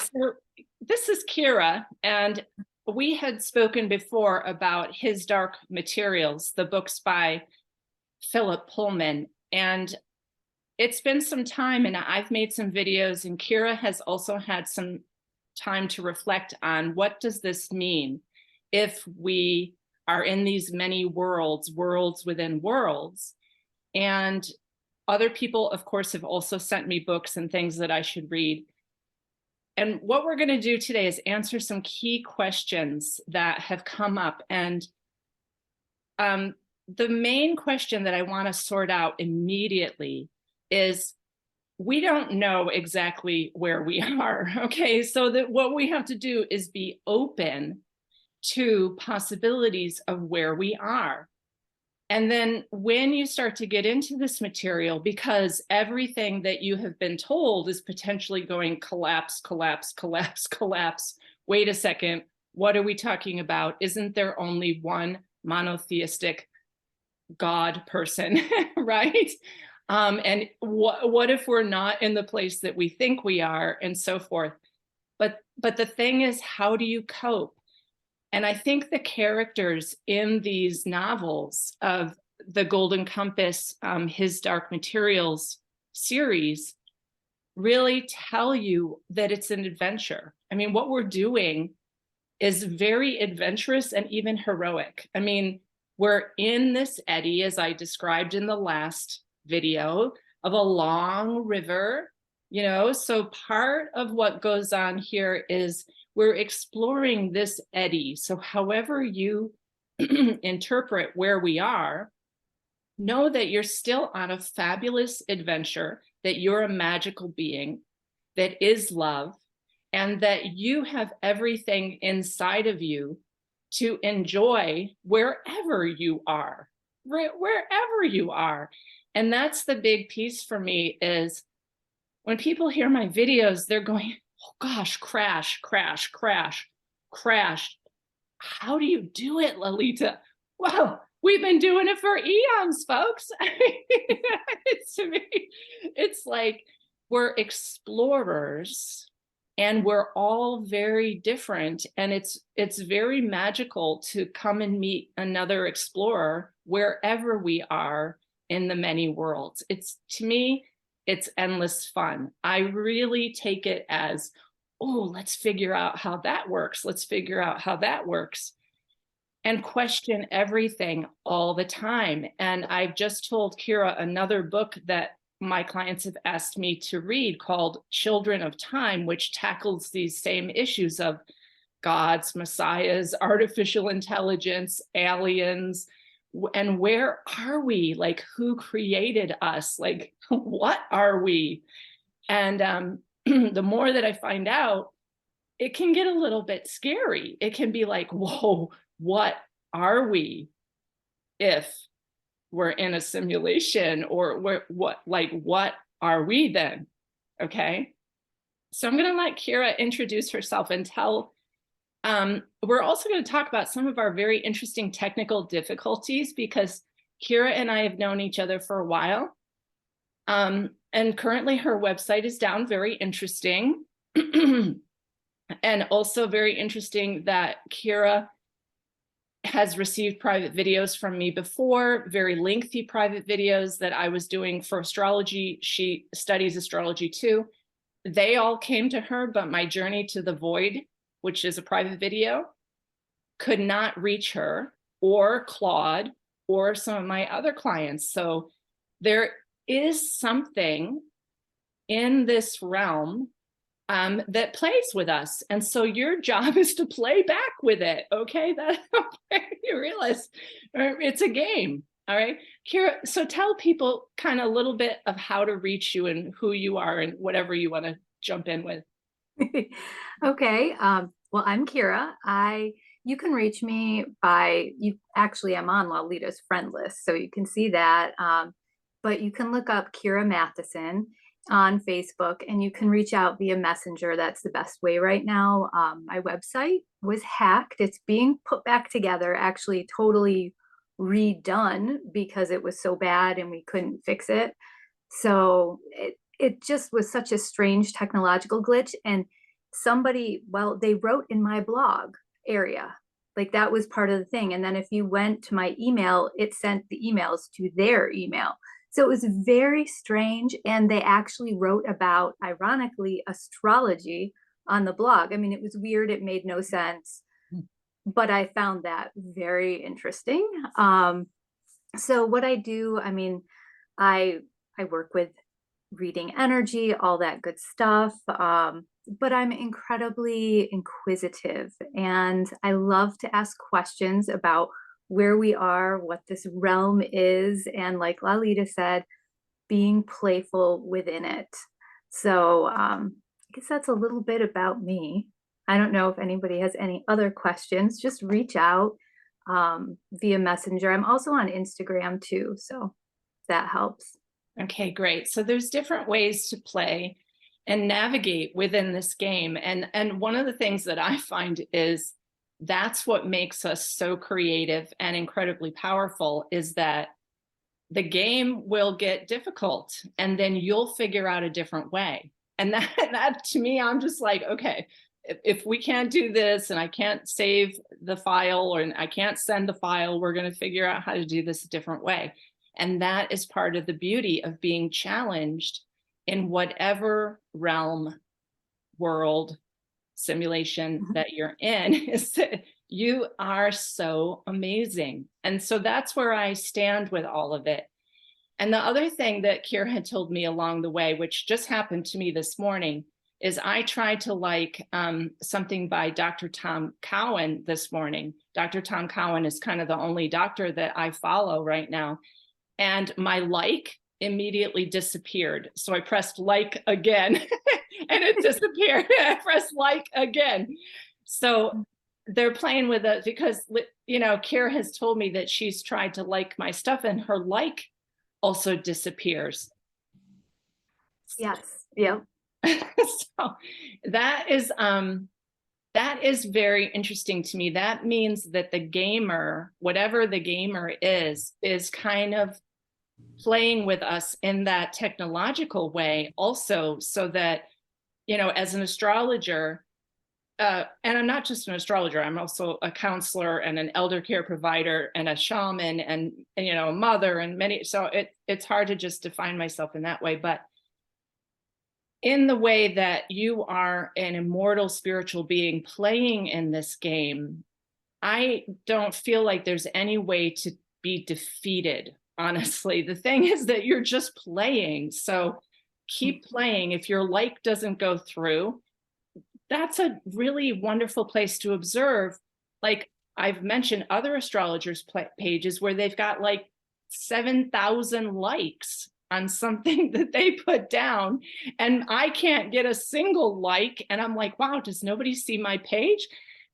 So this is Kira, and we had spoken before about His Dark Materials, the books by Philip Pullman. And it's been some time, and I've made some videos, and Kira has also had some time to reflect on what does this mean if we are in these many worlds, worlds within worlds. And other people, of course, have also sent me books and things that I should read. And what we're going to do today is answer some key questions that have come up. And the main question that I want to sort out immediately is we don't know exactly where we are. Okay, so that what we have to do is be open to possibilities of where we are. And then when you start to get into this material, because everything that you have been told is potentially going collapse, collapse, collapse, collapse. Wait a second, what are we talking about? Isn't there only one monotheistic God person, right? And what if we're not in the place that we think we are, and so forth. But the thing is, how do you cope? And I think the characters in these novels of the Golden Compass, His Dark Materials series, really tell you that it's an adventure. I mean, what we're doing is very adventurous and even heroic. I mean, we're in this eddy, as I described in the last video, of a long river, you know, so part of what goes on here is we're exploring this eddy. So however you interpret where we are, know that you're still on a fabulous adventure, that you're a magical being that is love, and that you have everything inside of you to enjoy wherever you are, wherever you are. And that's the big piece for me is when people hear my videos, they're going, oh gosh, crash, crash, crash, crash. How do you do it, Lalita? Well, we've been doing it for eons, folks. To me, it's like we're explorers and we're all very different. And it's very magical to come and meet another explorer wherever we are in the many worlds. It's, to me, it's endless fun. I really take it as, oh, let's figure out how that works. Let's figure out how that works. And question everything all the time. And I've just told Kira another book that my clients have asked me to read called Children of Time, which tackles these same issues of gods, messiahs, artificial intelligence, aliens, and where are we? Like, who created us? Like, what are we? And the more that I find out, it can get a little bit scary. It can be like, whoa, what are we if we're in a simulation? Or what are we then? Okay. So I'm going to let Kira introduce herself and tell. We're also going to talk about some of our very interesting technical difficulties because Kira and I have known each other for a while. And currently her website is down, very interesting. And also very interesting that Kira has received private videos from me before, very lengthy private videos that I was doing for astrology. She studies astrology too. They all came to her, but my Journey to the Void, which is a private video, could not reach her or Claude or some of my other clients. So there is something in this realm that plays with us. And so your job is to play back with it, okay? That you realize it's a game, all right? Kira, so tell people kind of a little bit of how to reach you and who you are and whatever you want to jump in with. Okay. Well, I'm Kira. You can reach me by, I'm on Lalita's friend list, so you can see that. But you can look up Kira Matheson on Facebook and you can reach out via Messenger. That's the best way right now. My website was hacked. It's being put back together, actually totally redone because it was so bad and we couldn't fix it. So it just was such a strange technological glitch. And somebody, well, they wrote in my blog area. Like that was part of the thing. And then if you went to my email, it sent the emails to their email. So it was very strange. And they actually wrote about, ironically, astrology on the blog. I mean, it was weird. It made no sense, but I found that very interesting. So what I do, I mean, I work with reading energy, all that good stuff. But I'm incredibly inquisitive and I love to ask questions about where we are, what this realm is, and like Lalita said, being playful within it. So I guess that's a little bit about me. I don't know if anybody has any other questions, just reach out via Messenger. I'm also on Instagram too, so that helps. Okay, great. So there's different ways to play and navigate within this game. And one of the things that I find is that's what makes us so creative and incredibly powerful, is that the game will get difficult and then you'll figure out a different way. And that to me, I'm just like, okay, if we can't do this and I can't save the file or I can't send the file, we're going to figure out how to do this a different way. And that is part of the beauty of being challenged in whatever realm, world, simulation that you're in, is that you are so amazing. And so that's where I stand with all of it. And the other thing that Kira had told me along the way, which just happened to me this morning, is I tried to like something by Dr. Tom Cowan this morning. Dr. Tom Cowan is kind of the only doctor that I follow right now. And my like immediately disappeared. So I pressed like again and it disappeared. I pressed like again. So they're playing with it because, you know, Kira has told me that she's tried to like my stuff and her like also disappears. Yes. Yeah. So that is very interesting to me. That means that the gamer, whatever the gamer is kind of playing with us in that technological way also, so that, you know, as an astrologer, and I'm not just an astrologer, I'm also a counselor and an elder care provider and a shaman and you know, a mother and many, so it's hard to just define myself in that way. But in the way that you are an immortal spiritual being playing in this game, I don't feel like there's any way to be defeated, honestly. The thing is that you're just playing. So keep playing. If your like doesn't go through, that's a really wonderful place to observe. Like I've mentioned other astrologers' pages where they've got like 7,000 likes on something that they put down, and I can't get a single like. And I'm like, wow, does nobody see my page?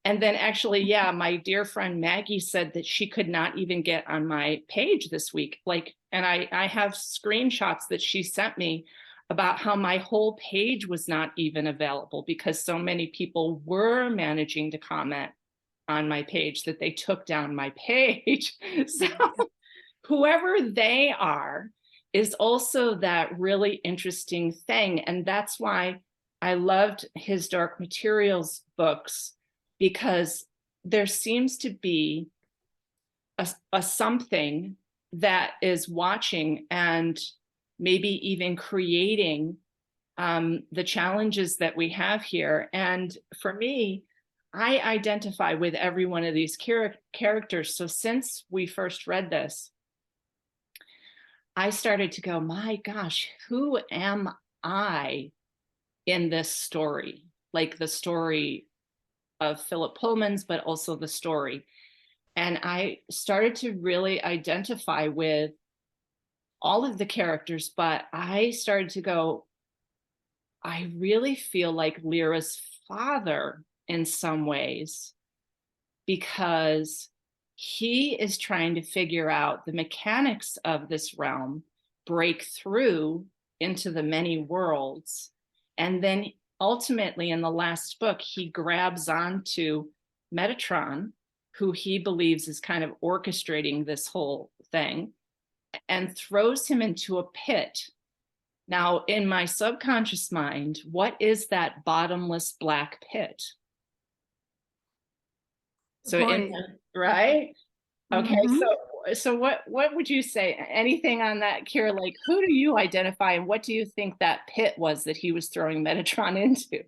And then actually, yeah, my dear friend Maggie said that she could not even get on my page this week. Like, and I have screenshots that she sent me about how my whole page was not even available because so many people were managing to comment on my page that they took down my page. So whoever they are is also that really interesting thing. And that's why I loved his Dark Materials books, because there seems to be a something that is watching and maybe even creating the challenges that we have here. And for me, I identify with every one of these characters. So since we first read this, I started to go, my gosh, who am I in this story? Like the story of Philip Pullman's, but also the story. And I started to really identify with all of the characters, but I started to go, I really feel like Lyra's father in some ways, because he is trying to figure out the mechanics of this realm, break through into the many worlds. And then ultimately in the last book, he grabs onto Metatron, who he believes is kind of orchestrating this whole thing, and throws him into a pit Now, in my subconscious mind, what is that bottomless black pit? So in Void. right? Okay, Hmm. so what would you say? Anything on that, Kira? Like, who do you identify, and what do you think that pit was that he was throwing Metatron into?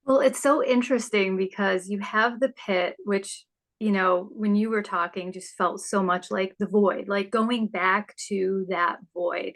Well, it's so interesting because you have the pit, which, when you were talking, just felt so much like the void, like going back to that void.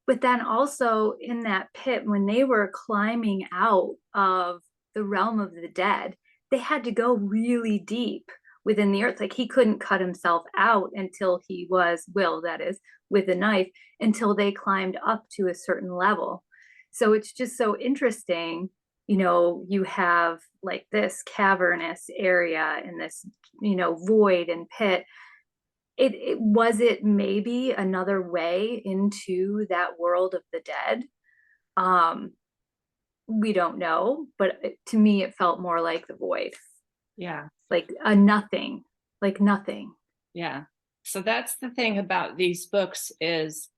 But then also in that pit, when they were climbing out of the realm of the dead, they had to go really deep within the earth. Like he couldn't cut himself out until he was, Will, that is, with a knife, until they climbed up to a certain level. So it's just so interesting. You have like this cavernous area and this, void and pit. It was it maybe another way into that world of the dead. um we don't know, but to me it felt more like the void, Yeah, like a nothing, like nothing. yeah. So that's the thing about these books is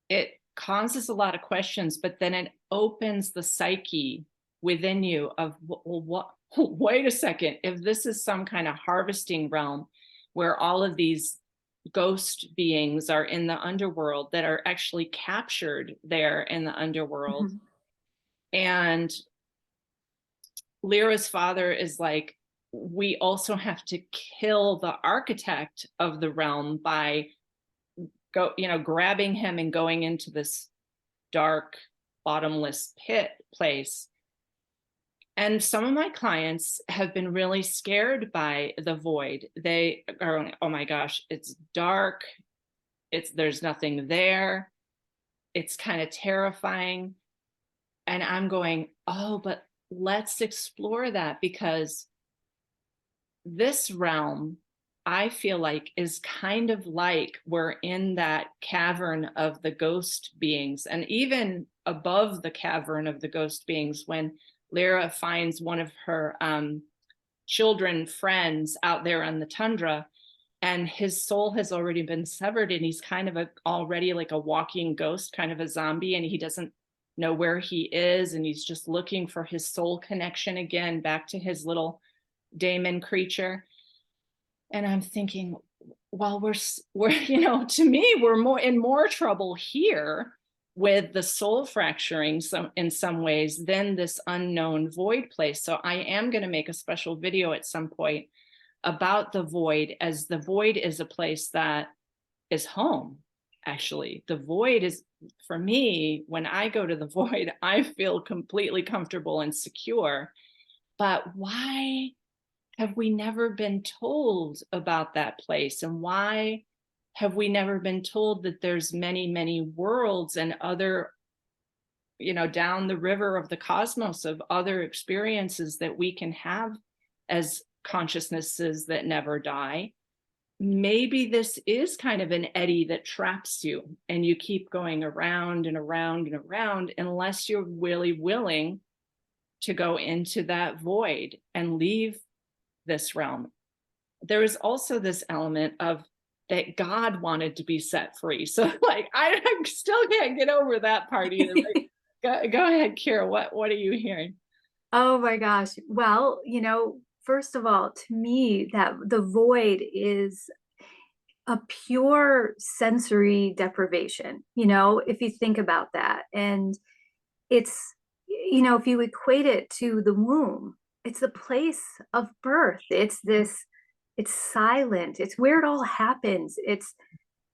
it causes a lot of questions, but then it opens the psyche within you of, well, what, wait a second, if this is some kind of harvesting realm where all of these ghost beings are in the underworld that are actually captured there in the underworld. Mhm. And Lyra's father is like, we also have to kill the architect of the realm by grabbing him and going into this dark, bottomless pit place. And some of my clients have been really scared by the void. They are, oh my gosh, it's dark. There's nothing there. It's kind of terrifying. And I'm going, oh, but let's explore that, because this realm, I feel like, is kind of like we're in that cavern of the ghost beings. And even above the cavern of the ghost beings, when Lyra finds one of her children friends out there on the tundra, and his soul has already been severed, and he's kind of already like a walking ghost, kind of a zombie, and he doesn't know where he is, and he's just looking for his soul connection again back to his little daemon creature. And I'm thinking, well, we're to me, we're more trouble here with the soul fracturing in some ways than this unknown void place. So I am going to make a special video at some point about the void, as the void is a place that is home. Actually, the void is, for me, when I go to the void, I feel completely comfortable and secure. But why have we never been told about that place? And why have we never been told that there's many, many worlds and other, down the river of the cosmos, of other experiences that we can have as consciousnesses that never die? Maybe this is kind of an eddy that traps you, and you keep going around and around and around unless you're really willing to go into that void and leave this realm. There is also this element of that God wanted to be set free. So like, I still can't get over that part either. Go ahead, Kira. What are you hearing? Oh my gosh. Well, first of all, to me, that the void is a pure sensory deprivation, if you think about that. And it's, if you equate it to the womb, it's the place of birth. It's silent. It's where it all happens. It's,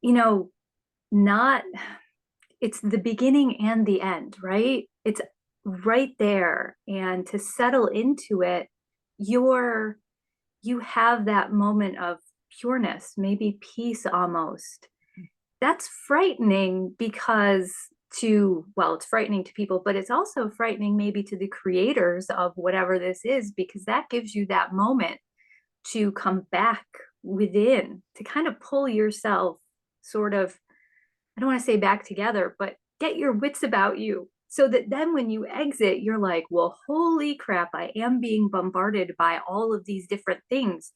you know, not, it's the beginning and the end, right? It's right there. And to settle into it, you have that moment of pureness, maybe peace almost. That's frightening because it's frightening to people, but it's also frightening maybe to the creators of whatever this is, because that gives you that moment to come back within, to kind of pull yourself sort of, I don't want to say back together, but get your wits about you, so that then when you exit, you're like, well, holy crap, I am being bombarded by all of these different things,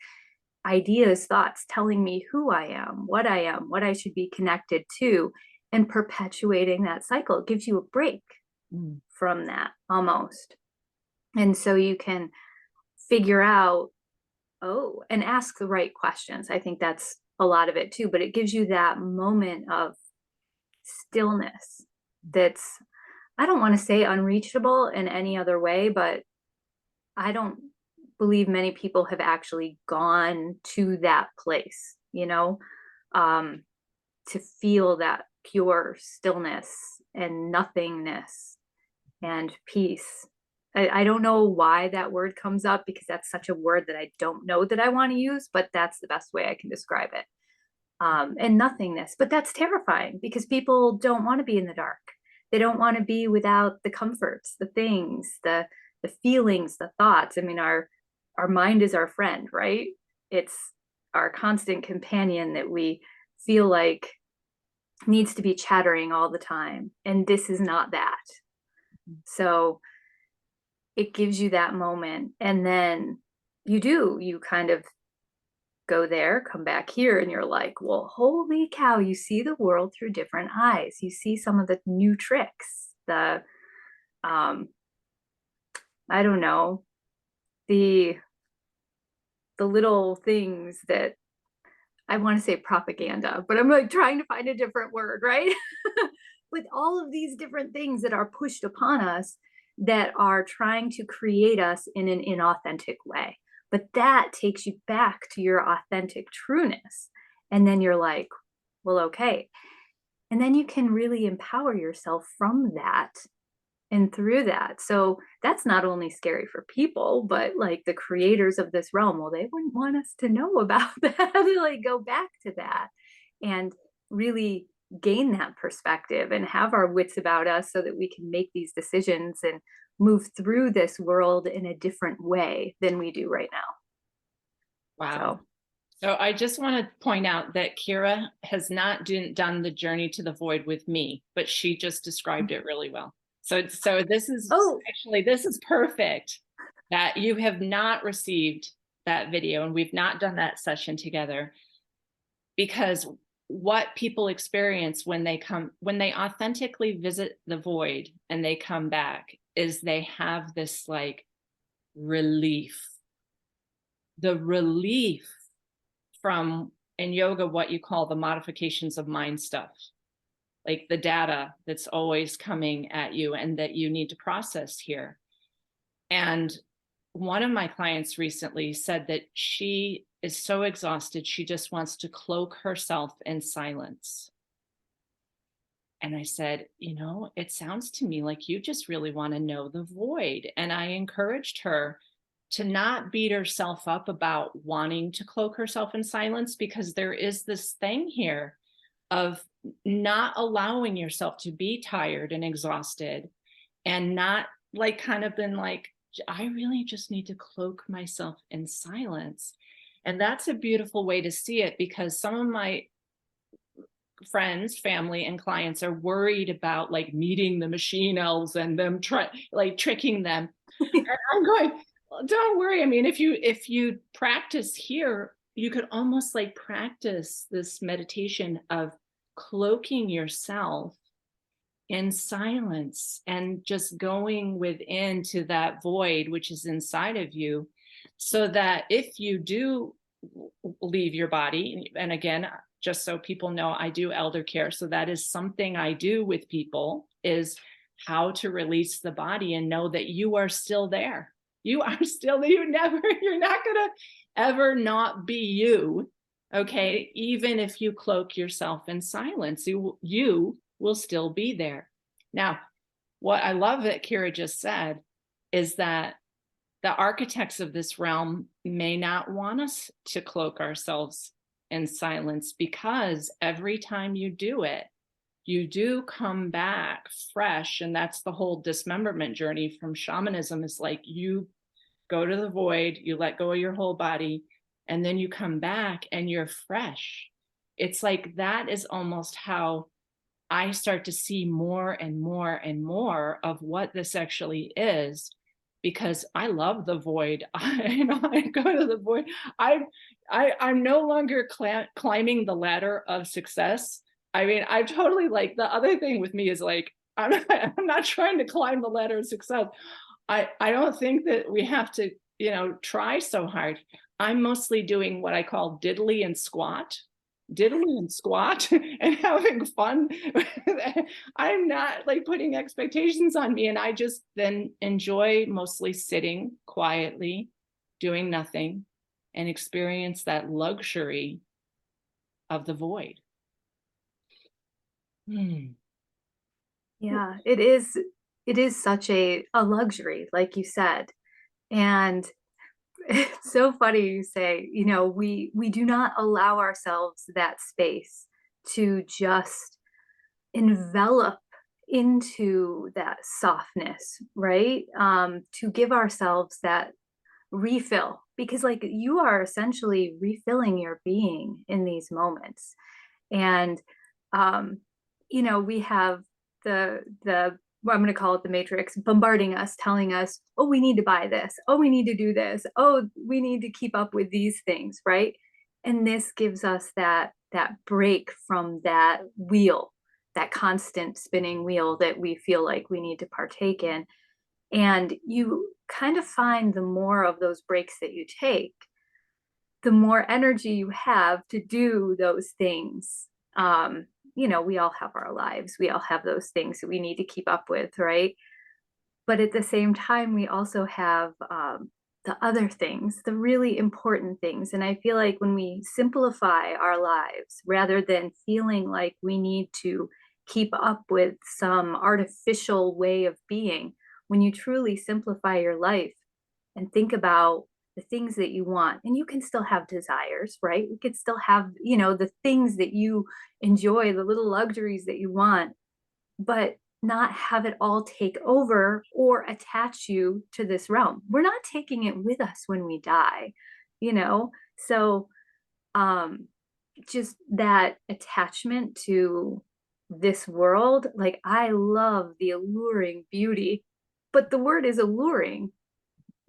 ideas, thoughts telling me who I am, what I should be connected to. and perpetuating that cycle. It gives you a break Mm. from that almost. And so you can figure out, oh, and ask the right questions. I think that's a lot of it too, but it gives you that moment of stillness that's, I don't want to say unreachable in any other way, but I don't believe many people have actually gone to that place, um, to feel that pure stillness and nothingness and peace. I don't know why that word comes up because that's such a word that I don't know that I want to use, but that's the best way I can describe it. And nothingness. But that's terrifying because people don't want to be in the dark. They don't want to be without the comforts, the things, the feelings, the thoughts. I mean, our mind is our friend, right? It's our constant companion that we feel like needs to be chattering all the time. And this is not that. So it gives you that moment. And then you kind of go there, come back here, and you're like, well, holy cow, you see the world through different eyes. You see some of the new tricks, um, I don't know, the little things that I want to say propaganda, but I'm like trying to find a different word, right? With all of these different things that are pushed upon us that are trying to create us in an inauthentic way. But that takes you back to your authentic trueness. And then you're like, well, okay. And then you can really empower yourself from that and through that. So that's not only scary for people, but like the creators of this realm, well, they wouldn't want us to know about that, to like go back to that and really gain that perspective and have our wits about us so that we can make these decisions and move through this world in a different way than we do right now. Wow. So So I just want to point out that Kira has not done the journey to the void with me, but she just described it really well. So this is oh, actually, this is perfect that you have not received that video and we've not done that session together, because what people experience when they authentically visit the void and they come back is they have this like relief. The relief from, in yoga, what you call the modifications of mind stuff, like the data that's always coming at you and that you need to process here. And one of my clients recently said that she is so exhausted, she just wants to cloak herself in silence. And I said, it sounds to me like you just really want to know the void. And I encouraged her to not beat herself up about wanting to cloak herself in silence, because there is this thing here of not allowing yourself to be tired and exhausted and not like kind of been like, I really just need to cloak myself in silence. And that's a beautiful way to see it, because some of my friends, family, and clients are worried about like meeting the machine elves and them tricking them. And I'm going, well, don't worry. I mean, if you practice here, you could almost like practice this meditation of cloaking yourself in silence and just going within to that void which is inside of you, so that if you do leave your body, and again, just so people know, I do elder care, so that is something I do with people, is how to release the body and know that you are still there. You are still there. You're not gonna ever not be you. Okay, even if you cloak yourself in silence, you will still be there. Now, what I love that Kira just said is that the architects of this realm may not want us to cloak ourselves in silence, because every time you do it, you do come back fresh. And that's the whole dismemberment journey from shamanism, is like you go to the void, you let go of your whole body, and then you come back and you're fresh. It's like that is almost how I start to see more and more and more of what this actually is, because I love the void. I go to the void. I'm no longer climbing the ladder of success. I mean, I totally like the other thing with me is like, I'm not trying to climb the ladder of success. I don't think that we have to, try so hard. I'm mostly doing what I call diddly and squat and having fun. I'm not like putting expectations on me. And I just then enjoy mostly sitting quietly, doing nothing, and experience that luxury of the void. Hmm. Yeah, it is such a luxury, like you said. And it's so funny you say, we do not allow ourselves that space to just envelop into that softness, right? To give ourselves that refill, because like you are essentially refilling your being in these moments. And um we have the well, I'm going to call it the matrix bombarding us, telling us, oh, we need to buy this, oh, we need to do this, oh, we need to keep up with these things, right? And this gives us that break from that wheel, that constant spinning wheel that we feel like we need to partake in. And you kind of find the more of those breaks that you take, the more energy you have to do those things. We all have our lives, we all have those things that we need to keep up with, right? But at the same time, we also have the other things, the really important things. And I feel like when we simplify our lives rather than feeling like we need to keep up with some artificial way of being, when you truly simplify your life and think about the things that you want, and you can still have desires, right? You can still have, the things that you enjoy, the little luxuries that you want, but not have it all take over or attach you to this realm. We're not taking it with us when we die, you know? So, um, just that attachment to this world, like I love the alluring beauty, but the word is alluring.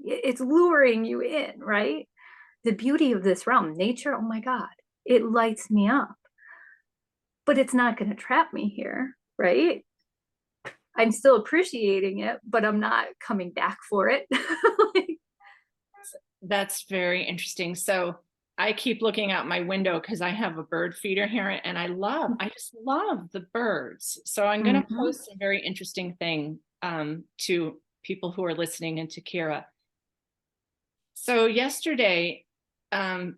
It's luring you in, right? The beauty of this realm, nature, oh my God, it lights me up, but it's not going to trap me here, right? I'm still appreciating it, but I'm not coming back for it. Like, That's very interesting. So I keep looking out my window because I have a bird feeder here and I just love the birds. So I'm going to mhm. post a very interesting thing to people who are listening and to Kira. So yesterday, um,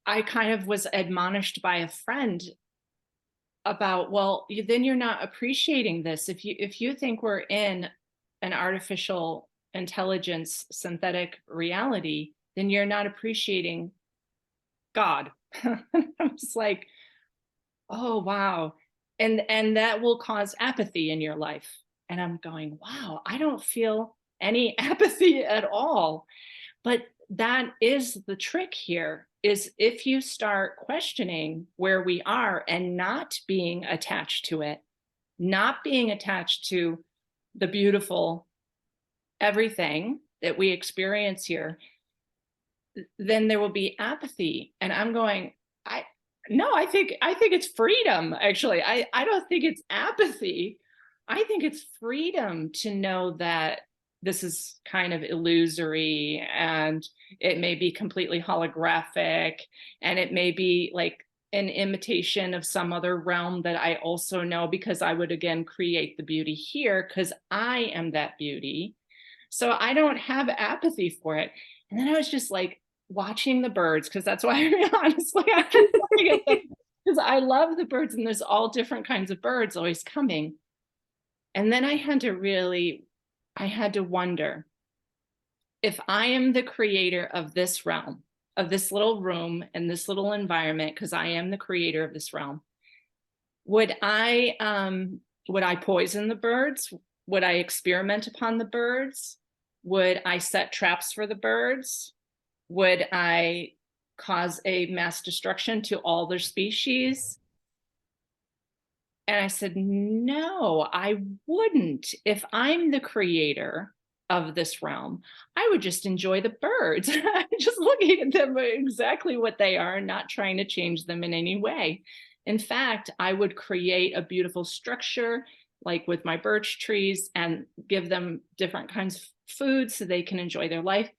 I kind of was admonished by a friend about, well, then you're not appreciating this. If you think we're in an artificial intelligence synthetic reality, then you're not appreciating God. I'm just like, oh wow. And that will cause apathy in your life. And I'm going, wow, I don't feel any apathy at all. But that is the trick here, is if you start questioning where we are and not being attached to it, not being attached to the beautiful everything that we experience here, then there will be apathy. And I'm going, I no, I think it's freedom, actually. I don't think it's apathy. I think it's freedom to know that this is kind of illusory and it may be completely holographic and it may be like an imitation of some other realm that I also know, because I would again create the beauty here because I am that beauty. So I don't have apathy for it. And then I was just like watching the birds, because that's why, I mean, honestly, I keep looking at them because I love the birds and there's all different kinds of birds always coming. And then I had to wonder, if I am the creator of this realm, of this little room and this little environment, because I am the creator of this realm, would I poison the birds? Would I experiment upon the birds? Would I set traps for the birds? Would I cause a mass destruction to all their species? And I said, no, I wouldn't. If I'm the creator of this realm, I would just enjoy the birds, just looking at them exactly what they are, not trying to change them in any way. In fact, I would create a beautiful structure, like with my birch trees, and give them different kinds of food so they can enjoy their life.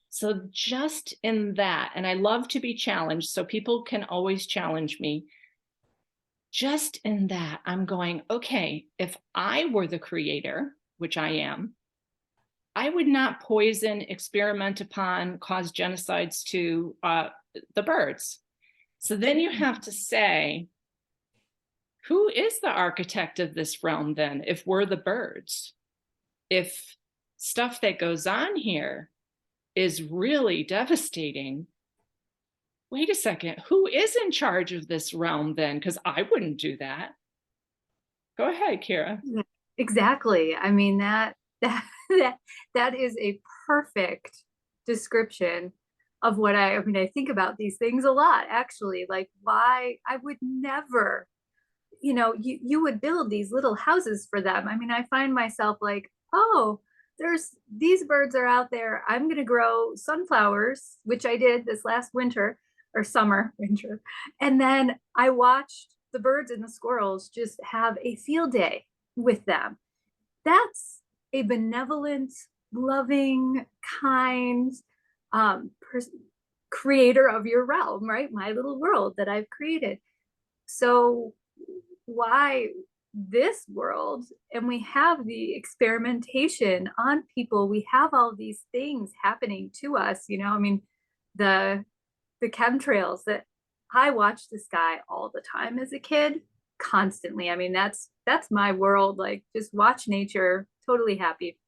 So just in that, and I love to be challenged, so people can always challenge me. Just in that, I'm going, okay, if I were the creator, which I am, I would not poison, experiment upon, cause genocides to the birds. So then you have to say, who is the architect of this realm then, if we're the birds? If stuff that goes on here is really devastating, wait a second, who is in charge of this realm then? Because I wouldn't do that. Go ahead, Kira. Yeah, exactly. I mean, that is a perfect description of what I mean, I think about these things a lot, actually. Like, why I would never, you would build these little houses for them. I mean, I find myself like, oh, there's these birds are out there. I'm going to grow sunflowers, which I did this last winter or summer, winter. And then I watched the birds and the squirrels just have a field day with them. That's a benevolent, loving, kind creator of your realm, right? My little world that I've created. So why this world? And we have the experimentation on people. We have all these things happening to us, I mean, the chemtrails that I watched the sky all the time as a kid, constantly. I mean, that's my world. Like, just watch nature, totally happy.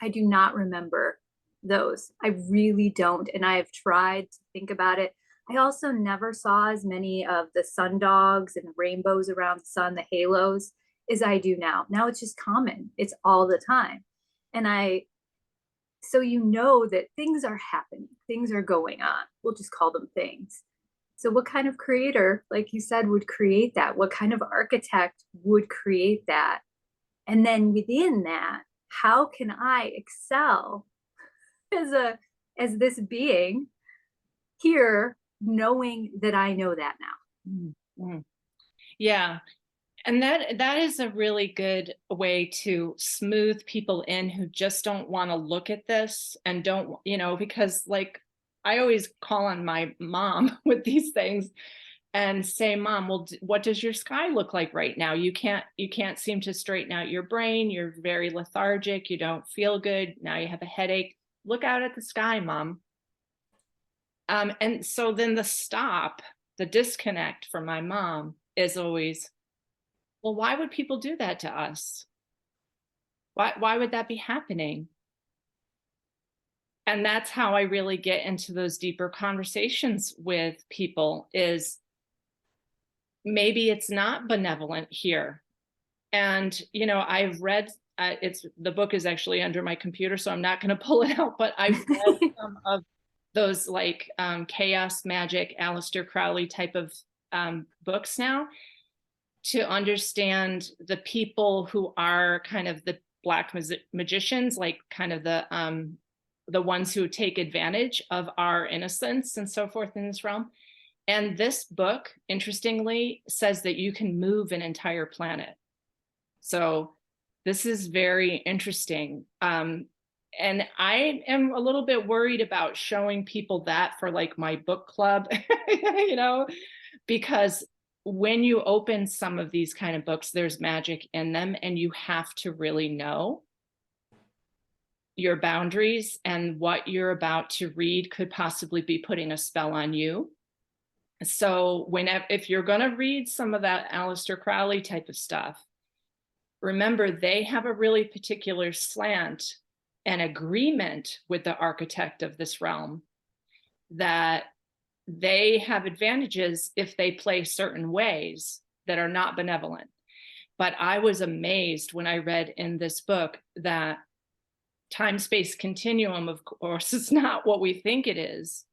I do not remember those. I really don't. And I have tried to think about it. I also never saw as many of the sun dogs and the rainbows around the sun, the halos, as I do now. Now it's just common. It's all the time. And so that things are happening, things are going on. We'll just call them things. So what kind of creator, like you said, would create that? What kind of architect would create that? And then within that, how can I excel as this being here, knowing that I know that now? Mm-hmm. Yeah. And that is a really good way to smooth people in who just don't want to look at this and don't, because like I always call on my mom with these things and say, Mom, well, what does your sky look like right now? You can't seem to straighten out your brain. You're very lethargic. You don't feel good. Now you have a headache. Look out at the sky, Mom. And so then the disconnect from my mom is always, well, why would people do that to us? Why would that be happening? And that's how I really get into those deeper conversations with people, is maybe it's not benevolent here. And, I've read, the book is actually under my computer, so I'm not going to pull it out, but I've read some of those like chaos magic, Aleister Crowley type of books now, to understand the people who are kind of the black magicians, like kind of the ones who take advantage of our innocence and so forth in this realm. And this book, interestingly, says that you can move an entire planet. So this is very interesting. And I am a little bit worried about showing people that for like my book club, because when you open some of these kind of books, there's magic in them, and you have to really know your boundaries, and what you're about to read could possibly be putting a spell on you. So if you're going to read some of that Aleister Crowley type of stuff, remember they have a really particular slant and agreement with the architect of this realm, that they have advantages if they play certain ways that are not benevolent. But I was amazed when I read in this book that time-space continuum, of course, is not what we think it is,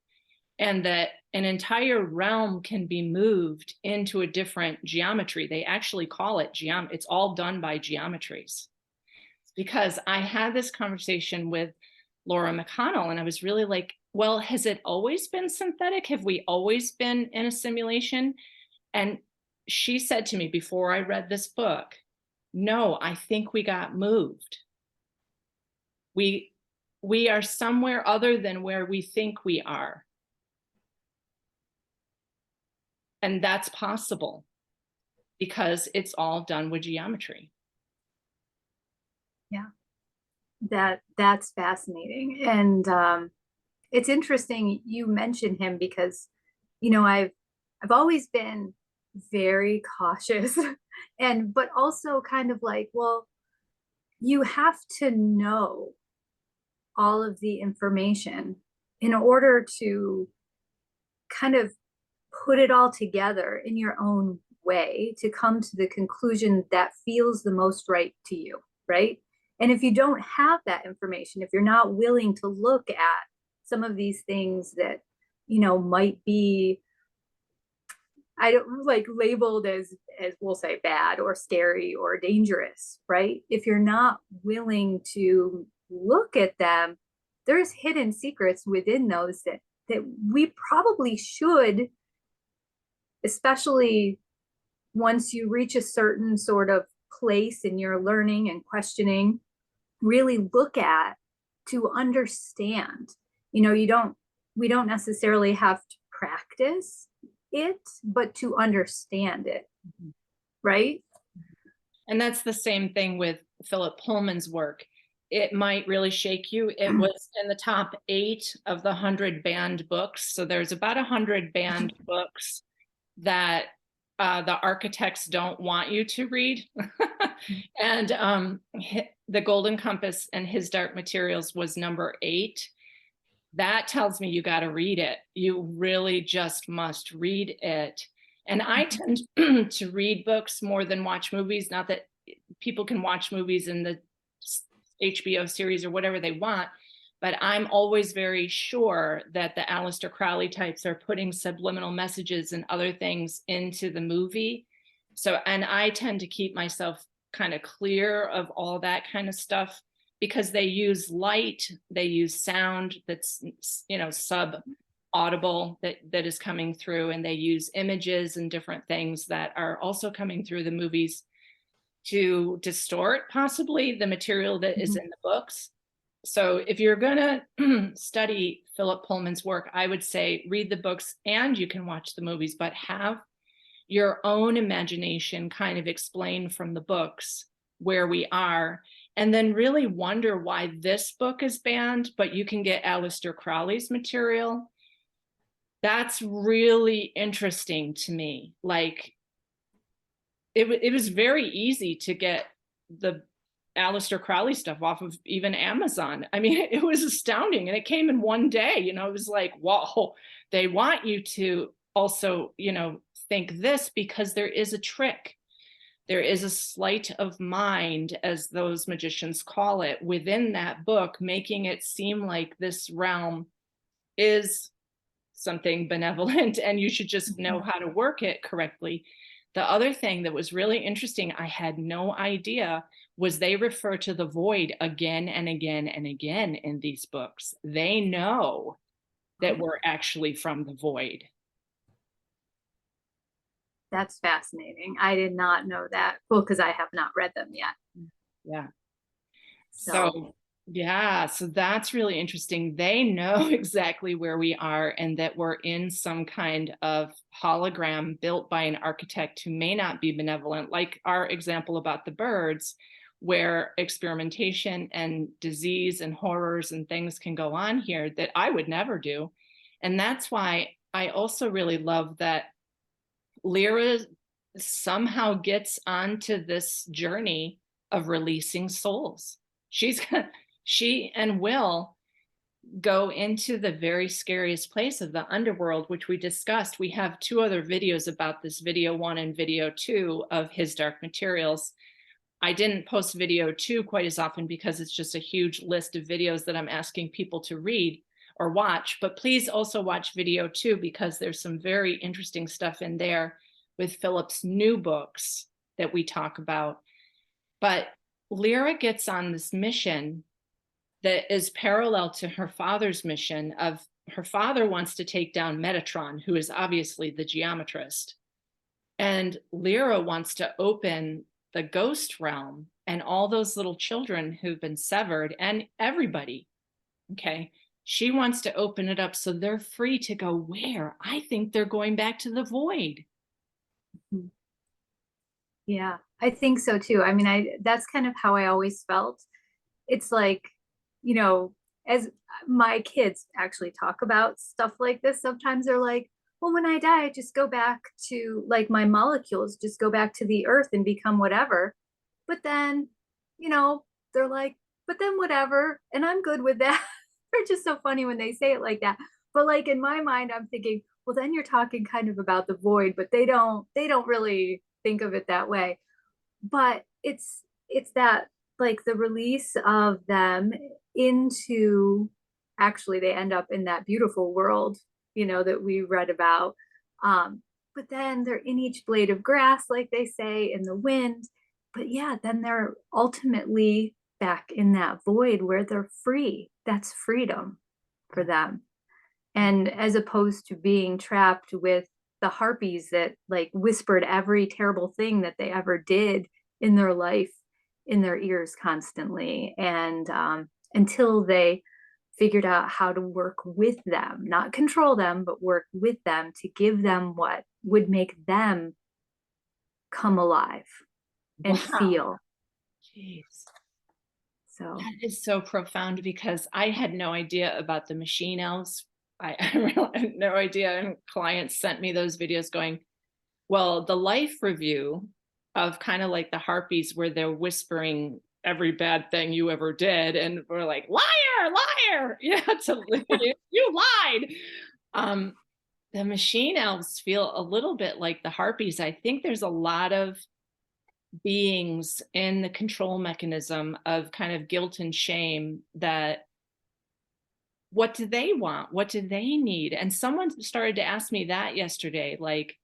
and that an entire realm can be moved into a different geometry. They actually call it it's all done by geometries. Because I had this conversation with Laura McConnell, and I was really like, well, has it always been synthetic? Have we always been in a simulation? And she said to me before I read this book, no, I think we got moved. We are somewhere other than where we think we are. And that's possible because it's all done with geometry. Yeah, that's fascinating. And it's interesting you mentioned him because, you know, I've always been very cautious and but also kind of like, well, you have to know all of the information in order to kind of put it all together in your own way to come to the conclusion that feels the most right to you, right? And if you don't have that information, if you're not willing to look at some of these things that, you know, might be, I don't like labeled as we'll say bad or scary or dangerous, right? If you're not willing to look at them, there's hidden secrets within those that we probably should, especially once you reach a certain sort of place in your learning and questioning, really look at to understand. You know, we don't necessarily have to practice it, but to understand it, right? And that's the same thing with Philip Pullman's work. It might really shake you. It was in the top 8 of the 100 banned books. So there's about 100 banned books that the architects don't want you to read. And The Golden Compass and His Dark Materials was number 8. That tells me you got to read it. You really just must read it. And I tend to read books more than watch movies. Not that people can watch movies in the HBO series or whatever they want, but I'm always very sure that the Aleister Crowley types are putting subliminal messages and other things into the movie. So, and I tend to keep myself kind of clear of all that kind of stuff because they use light, they use sound that's, you know, sub audible that is coming through, and they use images and different things that are also coming through the movies to distort possibly the material that is in the books. So if you're going to study Philip Pullman's work, I would say read the books and you can watch the movies, but have your own imagination kind of explain from the books where we are, and then really wonder why this book is banned, but you can get Aleister Crowley's material. That's really interesting to me. Like, it was very easy to get the Aleister Crowley stuff off of even Amazon. I mean, it was astounding, and it came in one day. You know, it was like, whoa, they want you to also, you know, think this because there is a trick. There is a sleight of mind, as those magicians call it, within that book, making it seem like this realm is something benevolent and you should just know how to work it correctly. The other thing that was really interesting, I had no idea, was they refer to the void again and again and again in these books. They know that we're actually from the void. That's fascinating. I did not know that. Well, because I have not read them yet. Yeah. So So yeah, so that's really interesting. They know exactly where we are and that we're in some kind of hologram built by an architect who may not be benevolent, like our example about the birds, where experimentation and disease and horrors and things can go on here that I would never do. And that's why I also really love that Lyra somehow gets onto this journey of releasing souls. She and Will go into the very scariest place of the underworld, which we discussed. We have 2 other videos about this, video 1 and video 2 of His Dark Materials. I didn't post video 2 quite as often because it's just a huge list of videos that I'm asking people to read or watch, but please also watch video 2 because there's some very interesting stuff in there with Philip's new books that we talk about. But Lyra gets on this mission that is parallel to her father's mission. Of her father wants to take down Metatron, who is obviously the geometrist. And Lyra wants to open the ghost realm and all those little children who've been severed and everybody. Okay. She wants to open it up so they're free to go where? I think they're going back to the void. Mhm. Yeah, I think so too. I mean, that's kind of how I always felt. It's like, you know, as my kids actually talk about stuff like this, sometimes they're like, well, when I die, I just go back to like my molecules, just go back to the earth and become whatever. But then, you know, they're like, but then whatever. And I'm good with that. They're just so funny when they say it like that. But like in my mind, I'm thinking, well, then you're talking kind of about the void, but they don't really think of it that way. But it's that like the release of them into, actually they end up in that beautiful world, that we read about. But then they're in each blade of grass, like they say, in the wind. But yeah, then they're ultimately back in that void where they're free. That's freedom for them. And as opposed to being trapped with the harpies that like whispered every terrible thing that they ever did in their life in their ears constantly, and until they figured out how to work with them, not control them, but work with them to give them what would make them come alive and Wow. feel. Jeez. So That is so profound because I had no idea about the machine elves. I really had no idea. And clients sent me those videos going, well, the life review of kind of like the harpies where they're whispering every bad thing you ever did. And we're like, liar, liar. Yeah, you lied. Um, the machine elves feel a little bit like the harpies. I think there's a lot of beings in the control mechanism of kind of guilt and shame that what do they want? What do they need? And someone started to ask me that yesterday, like,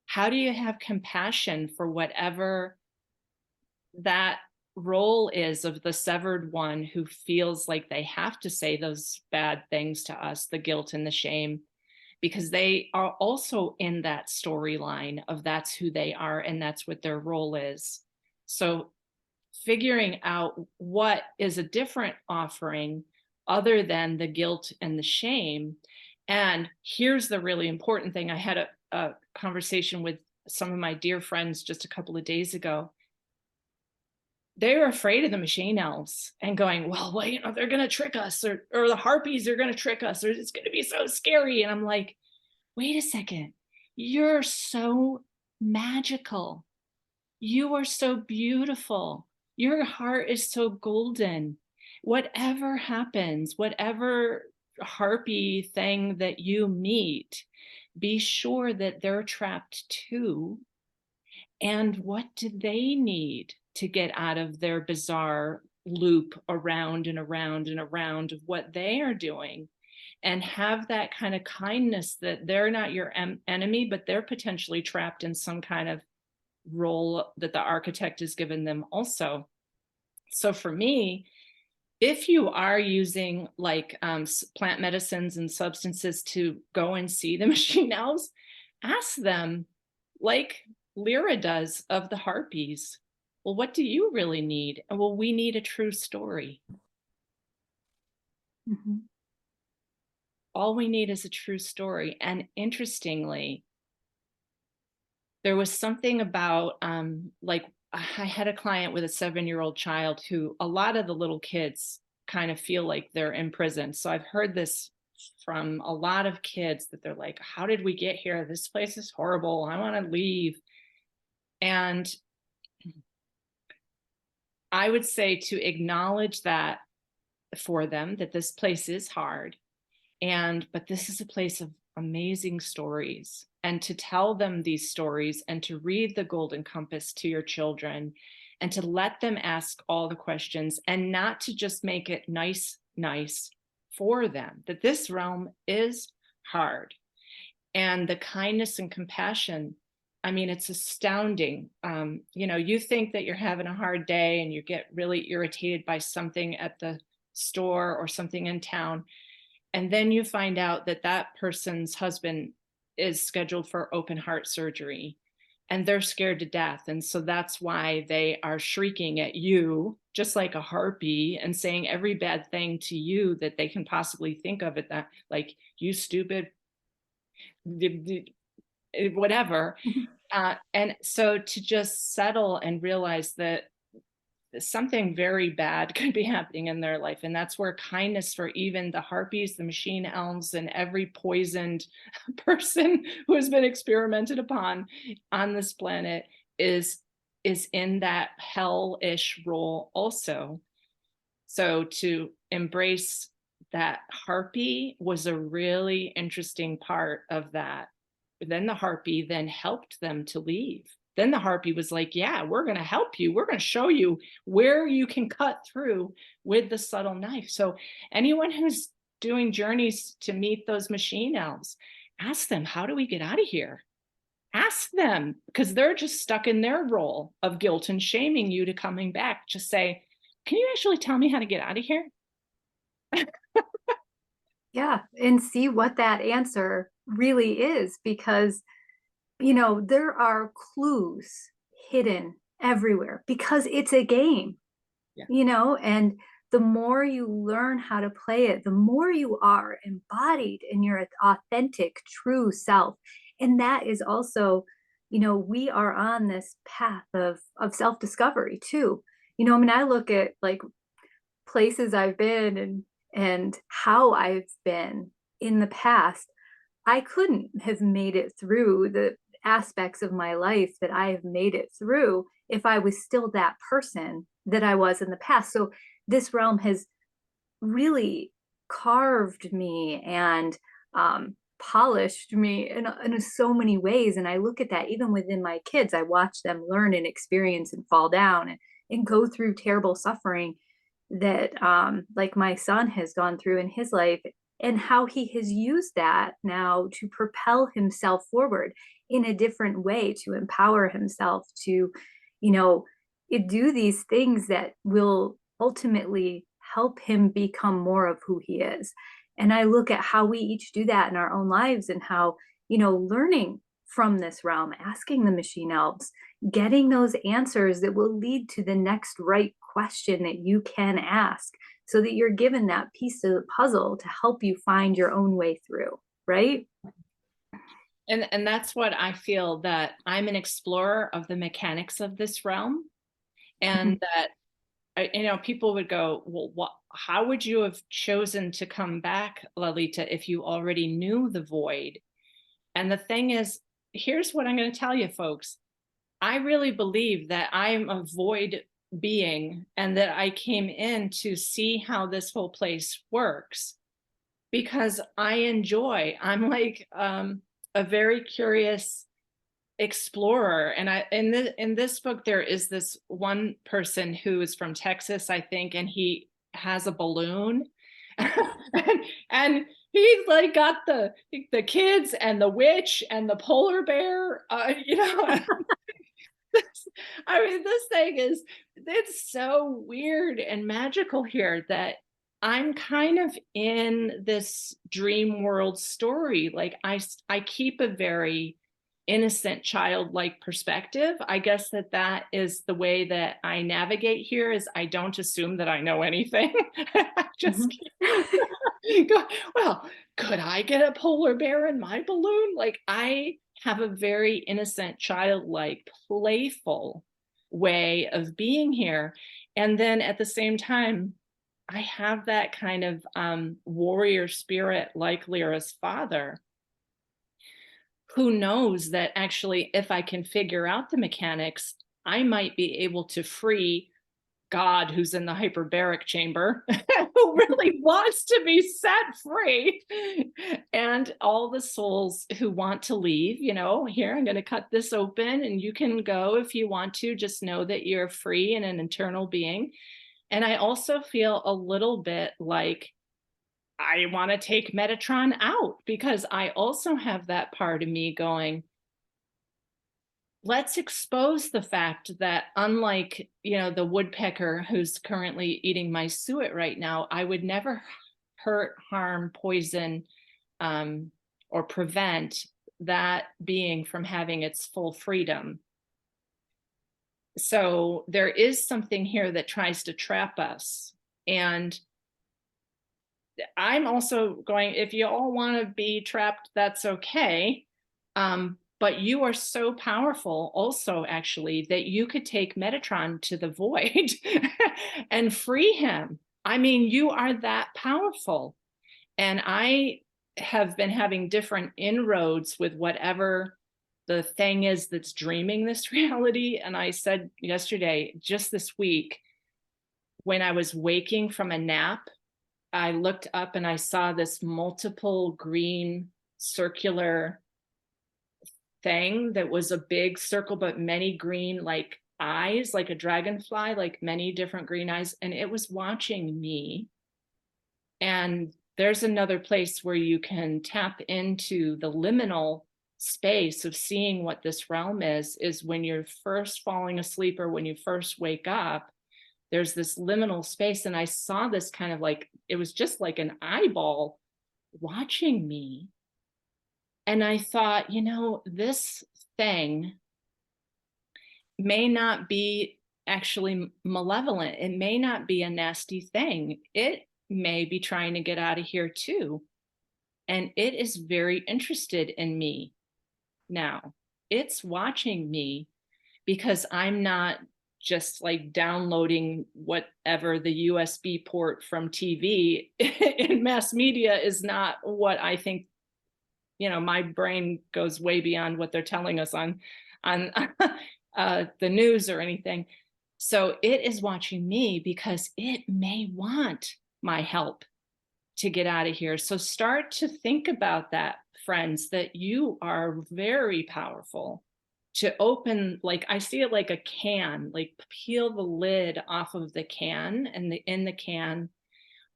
how do you have compassion for whatever that role is of the severed one who feels like they have to say those bad things to us, the guilt and the shame, because they are also in that storyline of that's who they are and that's what their role is. So figuring out what is a different offering other than the guilt and the shame. And here's the really important thing. I had a conversation with some of my dear friends just a couple of days ago. They were afraid of the machine elves and going, well, they're going to trick us, or the harpies are going to trick us, or it's going to be so scary. And I'm like, wait a second, you're so magical. You are so beautiful. Your heart is so golden. Whatever happens, whatever harpy thing that you meet, be sure that they're trapped too. And what do they need to get out of their bizarre loop around and around and around of what they are doing? And have that kind of kindness that they're not your enemy, but they're potentially trapped in some kind of role that the architect has given them also. So for me, if you are using like plant medicines and substances to go and see the machine elves, ask them, like Lyra does of the harpies, well, what do you really need? And well, we need a true story. mhm. All we need is a true story. And interestingly, there was something about like I had a client with a 7-year-old child who a lot of the little kids kind of feel like they're in prison. So I've heard this from a lot of kids that they're like, how did we get here? This place is horrible. I want to leave. And I would say to acknowledge that for them, that this place is hard. But this is a place of amazing stories, and to tell them these stories and to read the Golden Compass to your children and to let them ask all the questions and not to just make it nice for them, that this realm is hard. And the kindness and compassion, I mean, it's astounding. You think that you're having a hard day and you get really irritated by something at the store or something in town, and then you find out that that person's husband is scheduled for open heart surgery. and they're scared to death. And so that's why they are shrieking at you, just like a harpy, and saying every bad thing to you that they can possibly think of at that, like, you stupid, whatever. And so to just settle and realize that something very bad could be happening in their life. And that's where kindness for even the harpies, the machine elves, and every poisoned person who has been experimented upon on this planet is in that hellish role also. So to embrace that harpy was a really interesting part of that. Then the harpy then helped them to leave. Then the harpy was like, yeah, we're going to help you. We're going to show you where you can cut through with the subtle knife. So anyone who's doing journeys to meet those machine elves, ask them, how do we get out of here? Ask them, because they're just stuck in their role of guilt and shaming you to coming back. Just say, can you actually tell me how to get out of here? Yeah, and see what that answer really is, because there are clues hidden everywhere because it's a game. Yeah. And the more you learn how to play it, the more you are embodied in your authentic, true self. And that is also, we are on this path of self-discovery too. I mean, I look at like places I've been and how I've been in the past. I couldn't have made it through the aspects of my life that I have made it through if I was still that person that I was in the past. So this realm has really carved me and polished me in so many ways. And I look at that even within my kids. I watch them learn and experience and fall down and go through terrible suffering that like my son has gone through in his life, and how he has used that now to propel himself forward in a different way, to empower himself to, do these things that will ultimately help him become more of who he is. And I look at how we each do that in our own lives, and how, learning from this realm, asking the machine elves, getting those answers that will lead to the next right question that you can ask, so that you're given that piece of the puzzle to help you find your own way through, right? And that's what I feel, that I'm an explorer of the mechanics of this realm. And Mhm. that people would go, well, how would you have chosen to come back, Lalita, if you already knew the void? And the thing is, here's what I'm going to tell you, folks. I really believe that I'm a void being, and that I came in to see how this whole place works because I'm like a very curious explorer. And in this book there is this one person who is from Texas, I think, and he has a balloon. and he's like got the kids and the witch and the polar bear, I mean, this thing it's so weird and magical here that I'm kind of in this dream world story. Like I keep a very innocent, childlike perspective. I guess that is the way that I navigate here. Is I don't assume that I know anything. I just Mhm. go, well, could I get a polar bear in my balloon? Like I have a very innocent, childlike, playful way of being here. And then at the same time, I have that kind of warrior spirit like Lyra's father, who knows that actually, if I can figure out the mechanics, I might be able to free God who's in the hyperbaric chamber, who really wants to be set free, and all the souls who want to leave. Here, I'm going to cut this open and you can go if you want to. Just know that you're free and an internal being. And I also feel a little bit like I want to take Metatron out, because I also have that part of me going, let's expose the fact that unlike, the woodpecker who's currently eating my suet right now, I would never hurt, harm, poison, or prevent that being from having its full freedom. So there is something here that tries to trap us. And I'm also going, if you all want to be trapped, that's okay. But you are so powerful also, actually, that you could take Metatron to the void and free him. I mean, you are that powerful. And I have been having different inroads with whatever the thing is that's dreaming this reality. And I said yesterday, just this week, when I was waking from a nap, I looked up and I saw this multiple green circular thing that was a big circle, but many green, like eyes, like a dragonfly, like many different green eyes. And it was watching me. And there's another place where you can tap into the liminal space of seeing what this realm is when you're first falling asleep or when you first wake up. There's this liminal space. And I saw this kind of like, it was just like an eyeball watching me. And I thought, you know, this thing may not be actually malevolent. It may not be a nasty thing. It may be trying to get out of here too. And it is very interested in me now. It's watching me because I'm not just like downloading whatever the USB port from TV in mass media is not what I think. You know, my brain goes way beyond what they're telling us on the news or anything. So it is watching me because it may want my help to get out of here. So start to think about that, friends, that you are very powerful. To open, like I see it like a can, like peel the lid off of the can, and in the can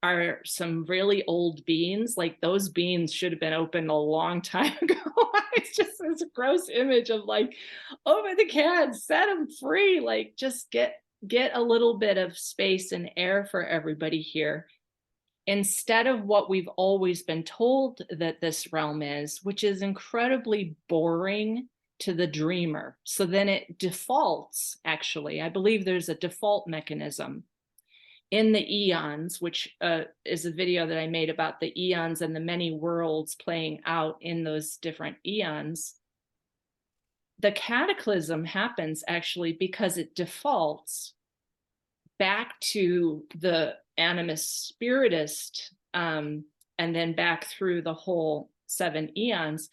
are some really old beans. Like those beans should have been opened a long time ago. It's just this gross image of like, open the can, set them free. Like just get a little bit of space and air for everybody here, instead of what we've always been told that this realm is, which is incredibly boring to the dreamer. So then it defaults, actually. I believe there's a default mechanism in the eons, which is a video that I made about the eons and the many worlds playing out in those different eons. The cataclysm happens actually because it defaults back to the animus spiritist, and then back through the whole 7 eons.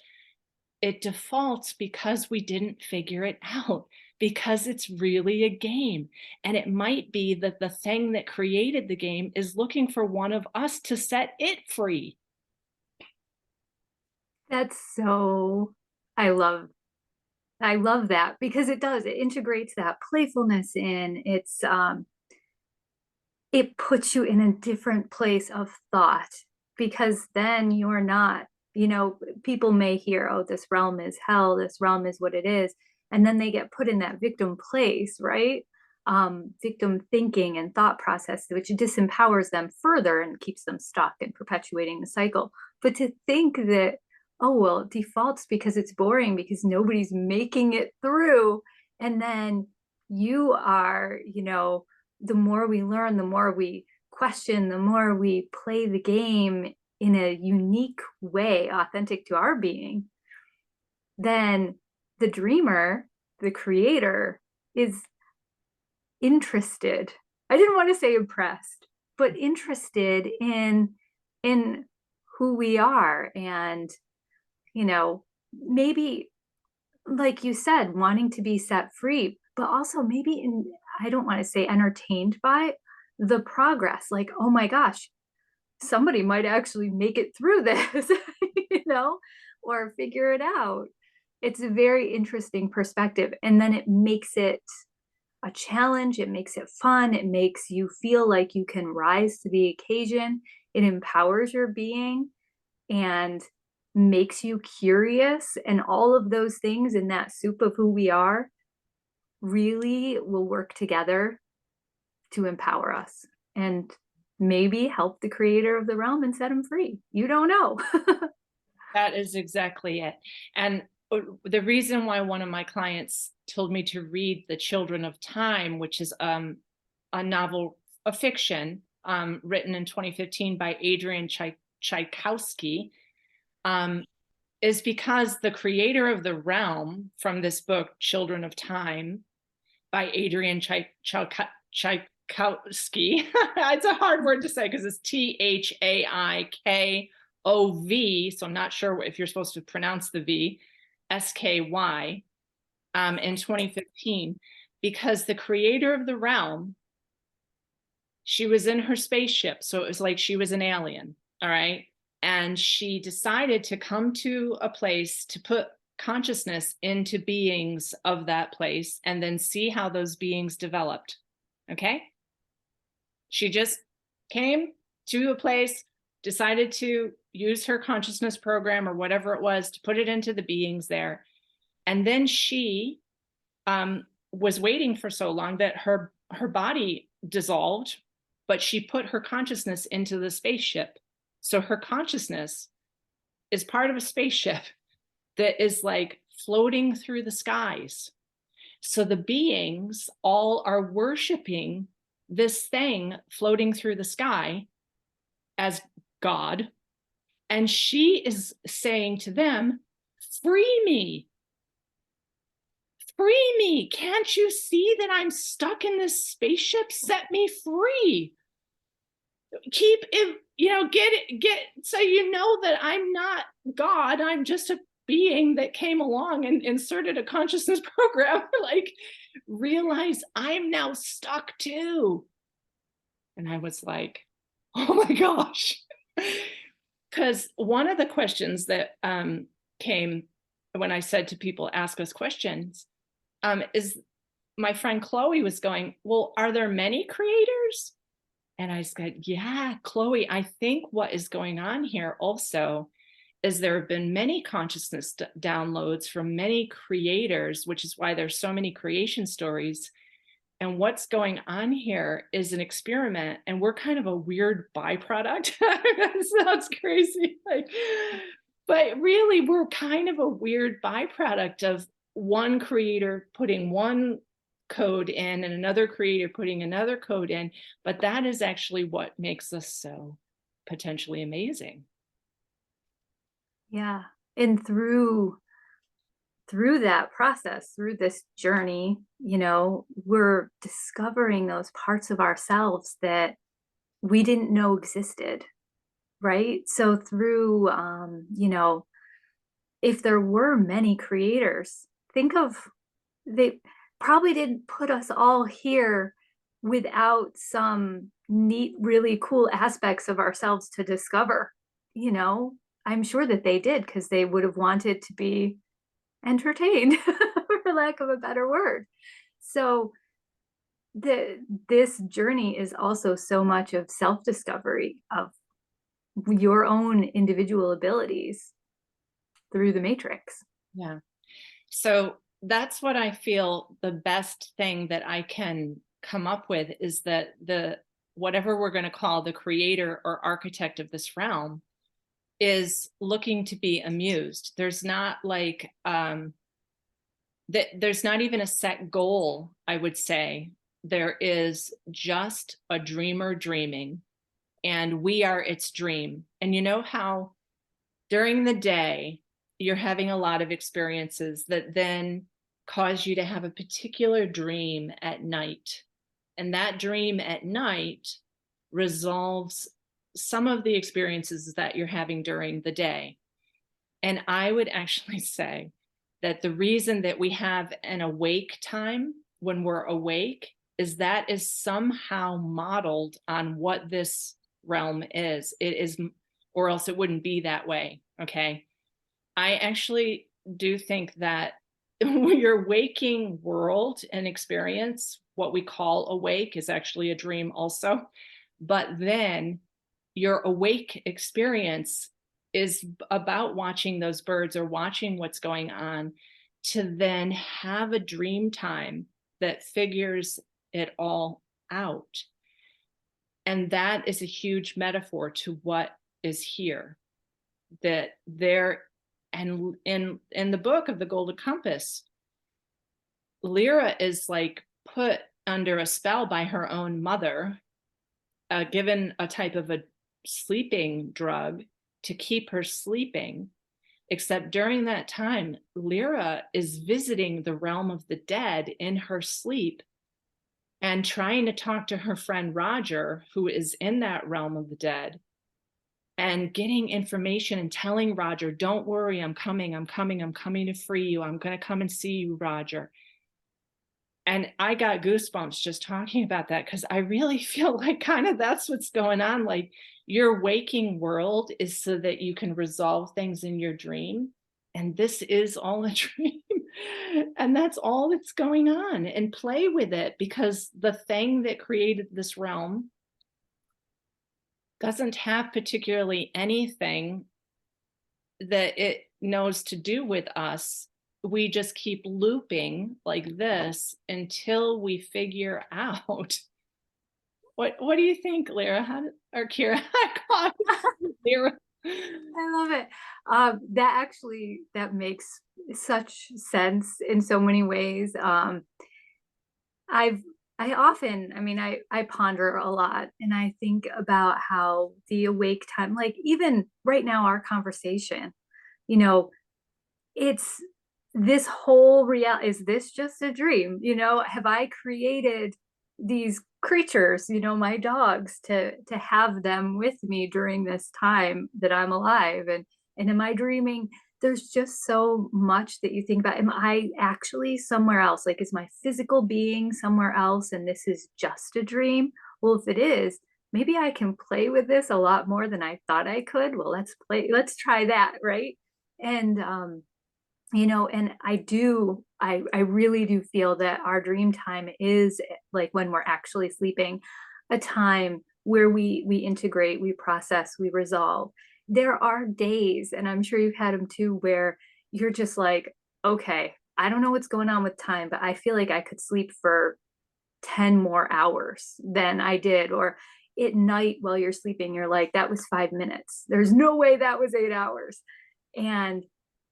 It defaults because we didn't figure it out, because it's really a game. And it might be that the thing that created the game is looking for one of us to set it free. That's so, I love that because it does, it integrates that playfulness in. It puts you in a different place of thought, because then you're not, you know, people may hear, oh, this realm is hell, this realm is what it is, and then they get put in that victim place, right? Victim thinking and thought process, which disempowers them further and keeps them stuck and perpetuating the cycle. But to think that, oh, well, it defaults because it's boring, because nobody's making it through, and then you are, you know, the more we learn, the more we question, the more we play the game in a unique way, authentic to our being, then the dreamer, the creator, is interested. I didn't want to say impressed, but interested in who we are. And, you know, maybe, like you said, wanting to be set free, but also maybe I don't want to say entertained by the progress. Like, oh my gosh, somebody might actually make it through this, you know, or figure it out. It's a very interesting perspective. And then it makes it a challenge. It makes it fun. It makes you feel like you can rise to the occasion. It empowers your being and makes you curious. And all of those things in that soup of who we are really will work together to empower us and maybe help the creator of the realm and set him free. You don't know. That is exactly it. And the reason why one of my clients told me to read The Children of Time, which is a novel, a fiction written in 2015 by Adrian Tchaikovsky, um, is because the creator of the realm from this book, Children of Time, by Adrian Tchaikovsky. It's a hard word to say because it's Thaikov. So I'm not sure if you're supposed to pronounce the V, SKY, in 2015, because the creator of the realm, she was in her spaceship. So it was like she was an alien. All right. And she decided to come to a place to put consciousness into beings of that place and then see how those beings developed. Okay. She just came to a place, decided to use her consciousness program or whatever it was to put it into the beings there. And then she was waiting for so long that her body dissolved, but she put her consciousness into the spaceship. So her consciousness is part of a spaceship that is like floating through the skies. So the beings all are worshiping this thing floating through the sky as God. And she is saying to them, free me. Free me. Can't you see that I'm stuck in this spaceship? Set me free. Keep it, get so you know that I'm not God. I'm just a being that came along and inserted a consciousness program. Like, realize I'm now stuck too. And I was like, oh my gosh. Because one of the questions that came when I said to people, ask us questions, is my friend Chloe was going, well, are there many creators? And I said, yeah, Chloe, I think what is going on here also is there have been many consciousness downloads from many creators, which is why there's so many creation stories. And what's going on here is an experiment, and we're kind of a weird byproduct. That sounds crazy. But really, we're kind of a weird byproduct of one creator putting one code in and another creator putting another code in. But that is actually what makes us so potentially amazing. Yeah. And through that process, through this journey, we're discovering those parts of ourselves that we didn't know existed, right? So through, if there were many creators, think of, they probably didn't put us all here without some neat, really cool aspects of ourselves to discover. I'm sure that they did, because they would have wanted to be entertained, for lack of a better word. So this journey is also so much of self-discovery of your own individual abilities through the matrix. Yeah. So that's what I feel the best thing that I can come up with is that whatever we're going to call the creator or architect of this realm is looking to be amused. There's not like there's not even a set goal, I would say. There is just a dreamer dreaming, and we are its dream. And you know how during the day you're having a lot of experiences that then cause you to have a particular dream at night. And that dream at night resolves some of the experiences that you're having during the day. And I would actually say that the reason that we have an awake time when we're awake is that is somehow modeled on what this realm is. It is, or else it wouldn't be that way. Okay. I actually do think that your waking world and experience, what we call awake, is actually a dream also. But then your awake experience is about watching those birds or watching what's going on, to then have a dream time that figures it all out. And that is a huge metaphor to what is here. that there, and in the book of the Golden Compass, Lyra is like put under a spell by her own mother, given a type of a sleeping drug to keep her sleeping. Except during that time, Lyra is visiting the realm of the dead in her sleep and trying to talk to her friend Roger, who is in that realm of the dead, and getting information and telling Roger, don't worry, I'm coming to free you. I'm going to come and see you, Roger. And I got goosebumps just talking about that, because I really feel like kind of that's what's going on. Like, your waking world is so that you can resolve things in your dream. And this is all a dream. And that's all that's going on. And play with it, because the thing that created this realm doesn't have particularly anything that it knows to do with us. We just keep looping like this until we figure out. What do you think, Lyra? Or Kira? Lyra. I love it. That makes such sense in so many ways. I've I often, I mean, I ponder a lot, and I think about how the awake time, like even right now, our conversation, you know, it's this whole real, is this just a dream? Have I created these creatures, my dogs, to have them with me during this time that I'm alive? And am I dreaming? There's just so much that you think about. Am I actually somewhere else? Like, is my physical being somewhere else and this is just a dream? Well, if it is, maybe I can play with this a lot more than I thought I could. Well, let's try that, right? And and I really do feel that our dream time is, like, when we're actually sleeping, a time where we integrate, we process, we resolve. There are days, and I'm sure you've had them too, where you're just like, okay, I don't know what's going on with time, but I feel like I could sleep for 10 more hours than I did. Or at night while you're sleeping, you're like, that was 5 minutes. There's no way that was 8 hours. And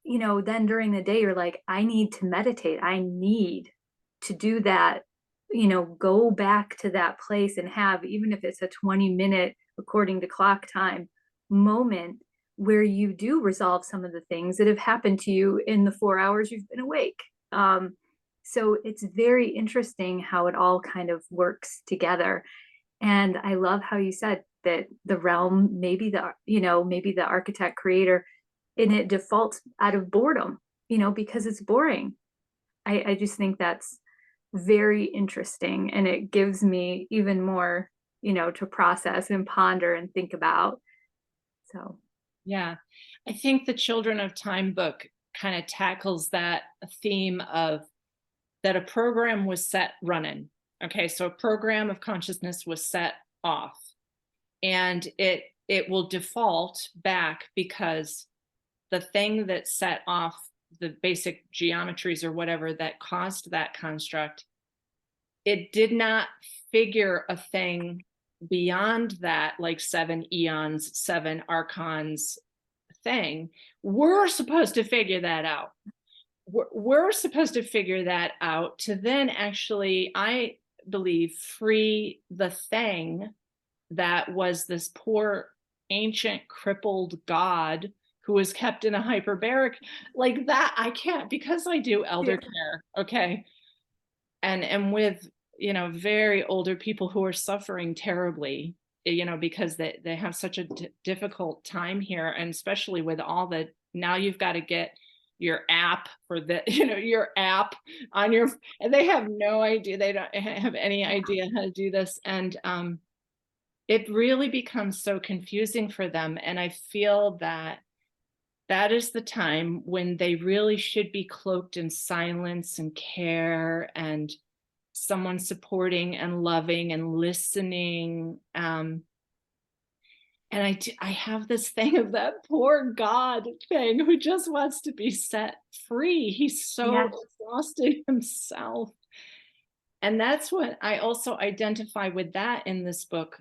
then during the day, you're like, I need to meditate. I need to do that, go back to that place and have, even if it's a 20-minute, according to clock time, moment where you do resolve some of the things that have happened to you in the 4 hours you've been awake. So it's very interesting how it all kind of works together. And I love how you said that the realm, maybe the architect creator, and it defaults out of boredom, because it's boring. I just think that's very interesting, and it gives me even more, to process and ponder and think about. So, Yeah, I think the Children of Time book kind of tackles that theme of that a program was set running. Okay, so a program of consciousness was set off, and it will default back, because the thing that set off the basic geometries or whatever that caused that construct, it did not figure a thing beyond that, like 7 eons, 7 archons thing. We're supposed to figure that out. We're supposed to figure that out to then actually, I believe, free the thing that was this poor ancient crippled god who was kept in a hyperbaric. Like that, I can't, because I do elder yeah. care, okay, and with very older people who are suffering terribly, because they have such a difficult time here, and especially with all the, now you've got to get your app for the your app on your, and they have no idea, they don't have any idea how to do this, and it really becomes so confusing for them. And I feel that that is the time when they really should be cloaked in silence and care, and someone supporting and loving and listening. And I have this thing of that poor God thing who just wants to be set free. He's so Yeah. exhausted himself. And that's what I also identify with that in this book,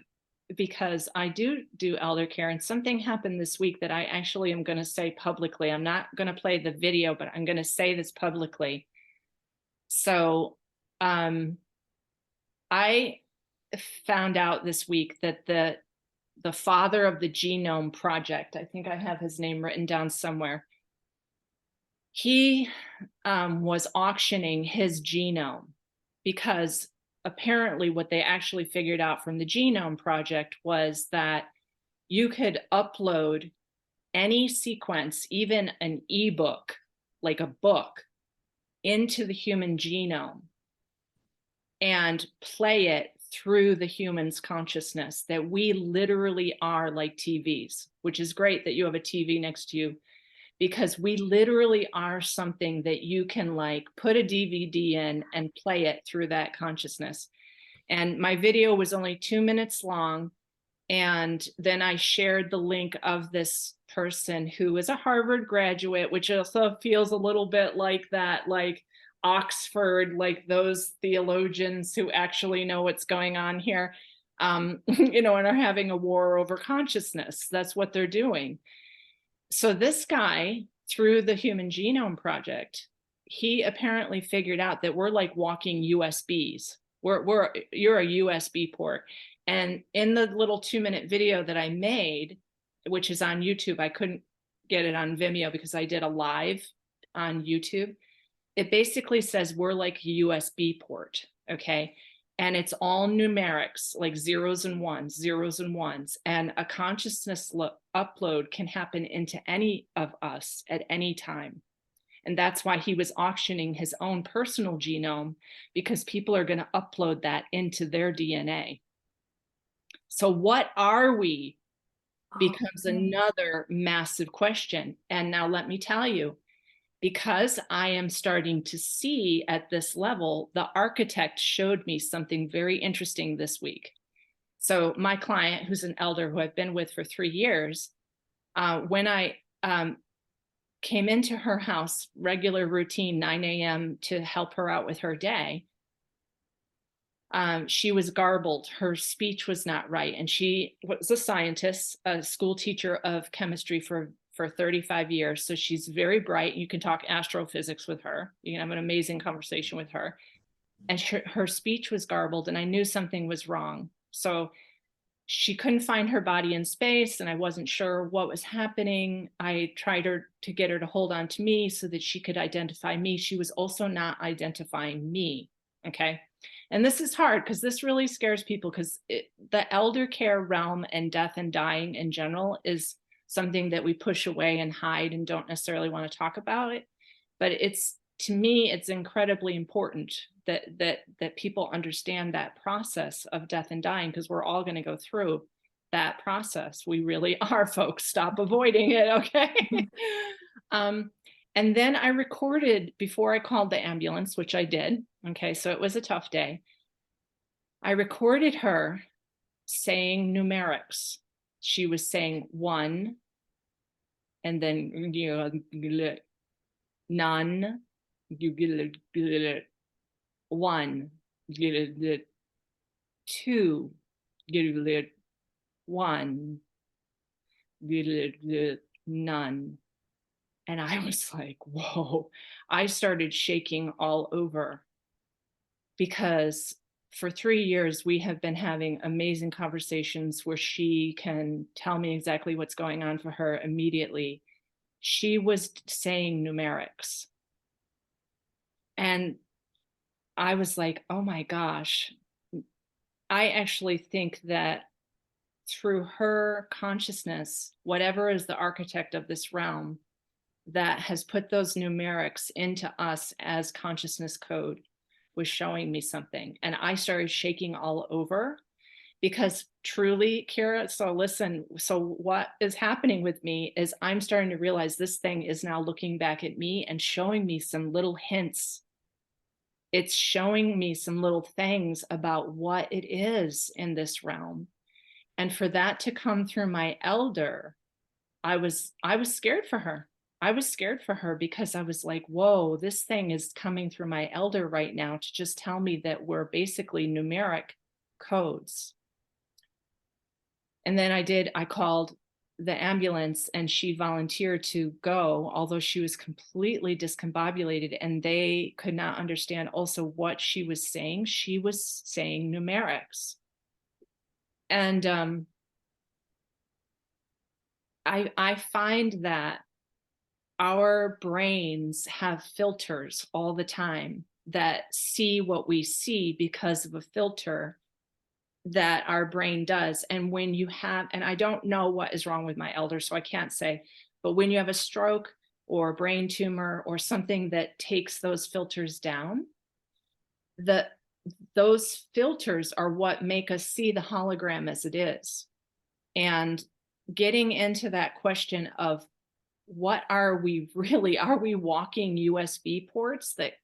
because I do elder care, and something happened this week that I actually am going to say publicly. I'm not going to play the video, but I'm going to say this publicly. So I found out this week that the father of the Genome Project, I think I have his name written down somewhere, he was auctioning his genome because apparently what they actually figured out from the Genome Project was that you could upload any sequence, even an ebook, like a book, into the human genome and play it through the human's consciousness, that we literally are like TVs, which is great that you have a TV next to you, because we literally are something that you can like put a DVD in and play it through that consciousness. And my video was only 2 minutes long. And then I shared the link of this person who is a Harvard graduate, which also feels a little bit like that, like Oxford, like those theologians who actually know what's going on here, you know, and are having a war over consciousness. That's what they're doing. So this guy, through the Human Genome Project, he apparently figured out that we're like walking USBs. You're a USB port. And in the little 2-minute video that I made, which is on YouTube, I couldn't get it on Vimeo because I did a live on YouTube. It basically says we're like a USB port, okay? And it's all numerics, like zeros and ones, zeros and ones. And a consciousness upload can happen into any of us at any time. And that's why he was auctioning his own personal genome, because people are going to upload that into their DNA. So what are we becomes another massive question. And now let me tell you, because I am starting to see at this level, the architect showed me something very interesting this week. So my client, who's an elder who I've been with for 3 years, when I came into her house, regular routine, 9 a.m. to help her out with her day, she was garbled. Her speech was not right. And she was a scientist, a school teacher of chemistry for 35 years. So she's very bright. You can talk astrophysics with her. You can have an amazing conversation with her. And her speech was garbled, and I knew something was wrong. So she couldn't find her body in space, and I wasn't sure what was happening. I tried to get her to hold on to me so that she could identify me. She was also not identifying me, okay? And this is hard because this really scares people, because the elder care realm and death and dying in general is something that we push away and hide and don't necessarily want to talk about it. But it's, to me, it's incredibly important that people understand that process of death and dying, because we're all going to go through that process. We really are, folks. Stop avoiding it, okay? And then I recorded before I called the ambulance, which I did. Okay, so it was a tough day. I recorded her saying numerics. She was saying 1, and then none, 1, 2, 1, none. And I was like, whoa, I started shaking all over, because for 3 years, we have been having amazing conversations where she can tell me exactly what's going on for her immediately. She was saying numerics. And I was like, oh my gosh. I actually think that through her consciousness, whatever is the architect of this realm that has put those numerics into us as consciousness code, was showing me something. And I started shaking all over, because truly, Kira, so listen, so what is happening with me is I'm starting to realize this thing is now looking back at me and showing me some little hints. It's showing me some little things about what it is in this realm. And for that to come through my elder, I was scared for her. I was scared for her, because I was like, whoa, this thing is coming through my elder right now to just tell me that we're basically numeric codes. And then I called the ambulance and she volunteered to go, although she was completely discombobulated and they could not understand also what she was saying. She was saying numerics. And I find that our brains have filters all the time that see what we see because of a filter that our brain does. And when you have, and I don't know what is wrong with my elder, so I can't say, but when you have a stroke or a brain tumor or something that takes those filters down, those filters are what make us see the hologram as it is. And getting into that question of what are we really, are we walking USB ports that,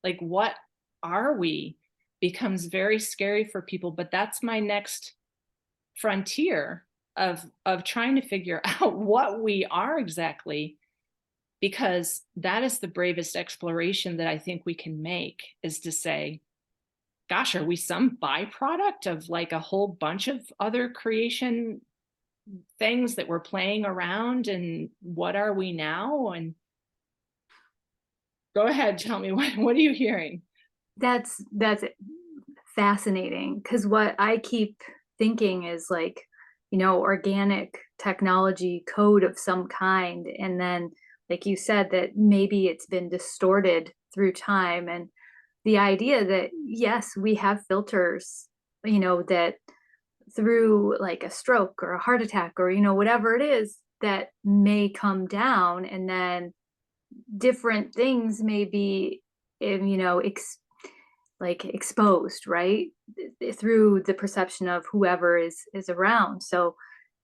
like, what are we, becomes very scary for people. But that's my next frontier of trying to figure out what we are exactly, because that is the bravest exploration that I think we can make, is to say, gosh, are we some byproduct of like a whole bunch of other creation things that we're playing around, and what are we now? And go ahead, tell me, what are you hearing? That's fascinating, because what I keep thinking is like, organic technology code of some kind. And then, like you said, that maybe it's been distorted through time. And the idea that, yes, we have filters, that through like a stroke or a heart attack or, whatever it is that may come down, and then different things may be, like exposed, right? Through the perception of whoever is around. So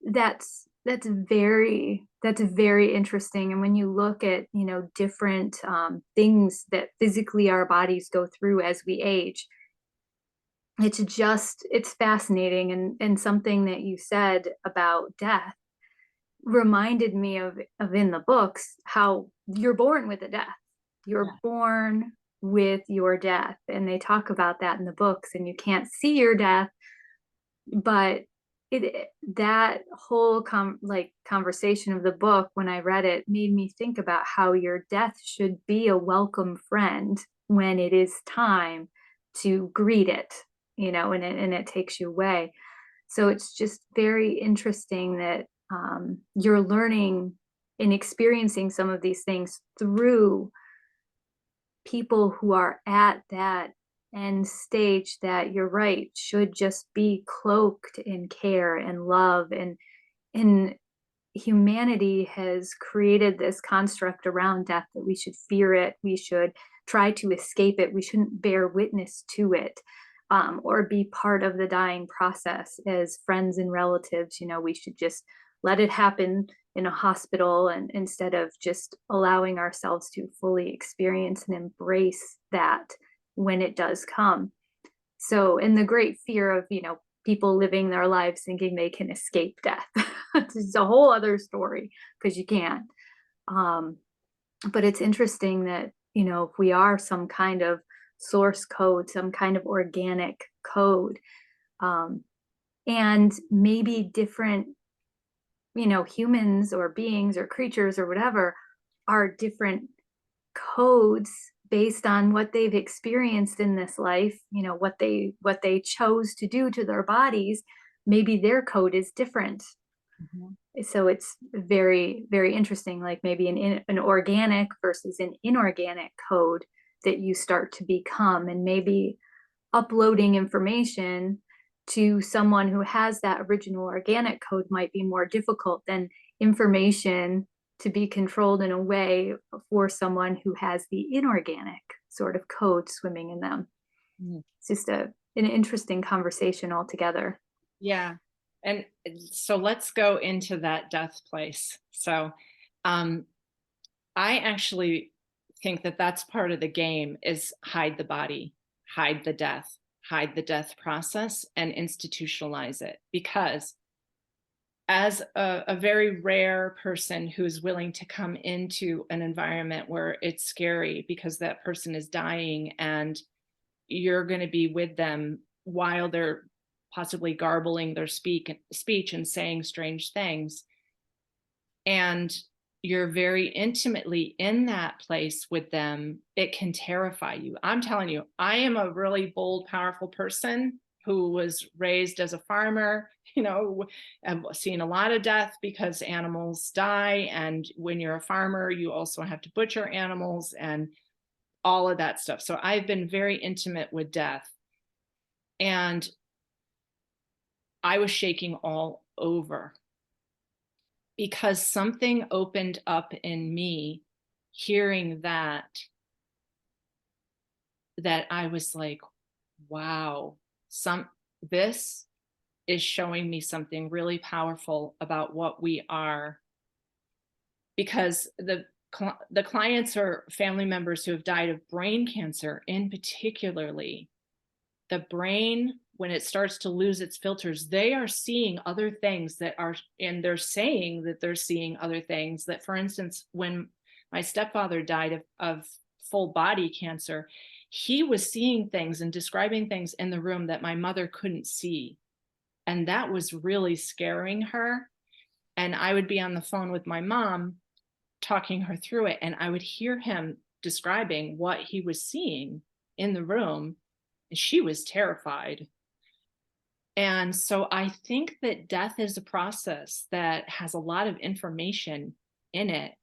that's very interesting. And when you look at, different things that physically our bodies go through as we age, it's fascinating. And something that you said about death reminded me of in the books, how you're born with a death. You're born with your death, and they talk about that in the books, and you can't see your death, but that whole conversation of the book, when I read it, made me think about how your death should be a welcome friend when it is time to greet it, and it takes you away. So it's just very interesting that you're learning and experiencing some of these things through people who are at that end stage, that, you're right, should just be cloaked in care and love. And humanity has created this construct around death that we should fear it, we should try to escape it, we shouldn't bear witness to it, or be part of the dying process as friends and relatives. We should just let it happen in a hospital, and instead of just allowing ourselves to fully experience and embrace that when it does come. So, in the great fear of, people living their lives thinking they can escape death. It's a whole other story, because you can't. But it's interesting that, if we are some kind of source code, some kind of organic code, and maybe different, humans or beings or creatures or whatever are different codes based on what they've experienced in this life, what they chose to do to their bodies. Maybe their code is different. So it's very, very interesting, like maybe an organic versus an inorganic code that you start to become. And maybe uploading information to someone who has that original organic code might be more difficult than information to be controlled in a way for someone who has the inorganic sort of code swimming in them. It's just an interesting conversation altogether. Yeah. And so let's go into that death place. So I actually think that that's part of the game, is hide the body, hide the death process, and institutionalize it. Because as a very rare person who's willing to come into an environment where it's scary because that person is dying and you're going to be with them while they're possibly garbling their speech and saying strange things. And you're very intimately in that place with them, it can terrify you. I'm telling you, I am a really bold, powerful person who was raised as a farmer. I've seen a lot of death because animals die. And when you're a farmer, you also have to butcher animals and all of that stuff. So I've been very intimate with death. And I was shaking all over because something opened up in me hearing that I was like, wow, this is showing me something really powerful about what we are. Because the clients or family members who have died of brain cancer in particularly, the brain, when it starts to lose its filters, they are seeing other things and they're saying that they're seeing other things. That, for instance, when my stepfather died of full body cancer, he was seeing things and describing things in the room that my mother couldn't see. And that was really scaring her. And I would be on the phone with my mom, talking her through it, and I would hear him describing what he was seeing in the room. And she was terrified. And so I think that death is a process that has a lot of information in it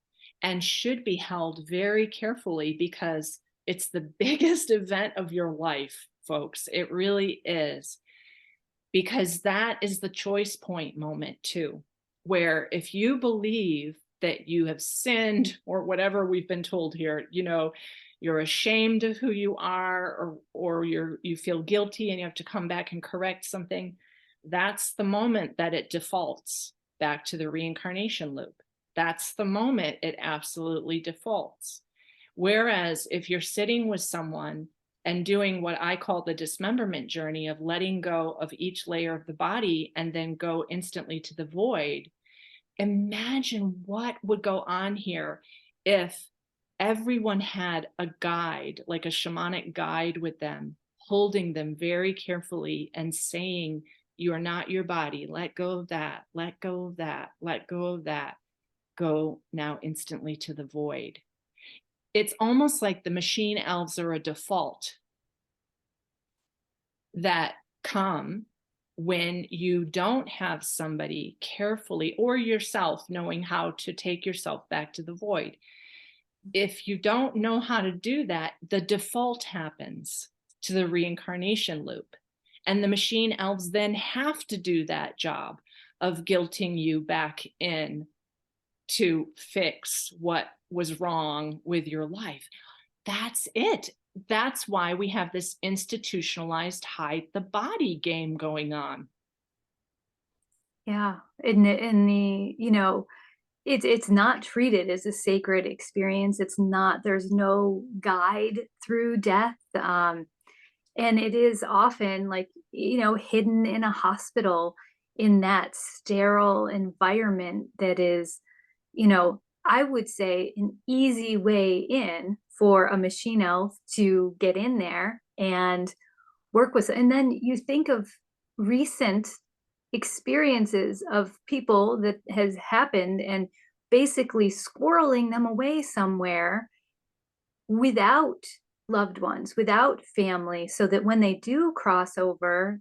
and should be held very carefully, because it's the biggest event of your life, folks. It really is. Because that is the choice point moment too, where if you believe that you have sinned or whatever we've been told here, you're ashamed of who you are, or you feel guilty and you have to come back and correct something, that's the moment that it defaults back to the reincarnation loop. That's the moment it absolutely defaults. Whereas if you're sitting with someone and doing what I call the dismemberment journey of letting go of each layer of the body and then go instantly to the void, imagine what would go on here if everyone had a guide, like a shamanic guide with them, holding them very carefully and saying, you are not your body. Let go of that. Let go of that. Let go of that. Go now instantly to the void. It's almost like the machine elves are a default that come when you don't have somebody carefully, or yourself knowing how to take yourself back to the void. If you don't know how to do that, the default happens to the reincarnation loop. And the machine elves then have to do that job of guilting you back in to fix what was wrong with your life. That's it. That's why we have this institutionalized hide the body game going on. Yeah. It's not treated as a sacred experience. There's no guide through death. And it is often hidden in a hospital, in that sterile environment that is, I would say, an easy way in for a machine elf to get in there and work with. And then you think of recent experiences of people that has happened, and basically squirreling them away somewhere without loved ones, without family, so that when they do cross over,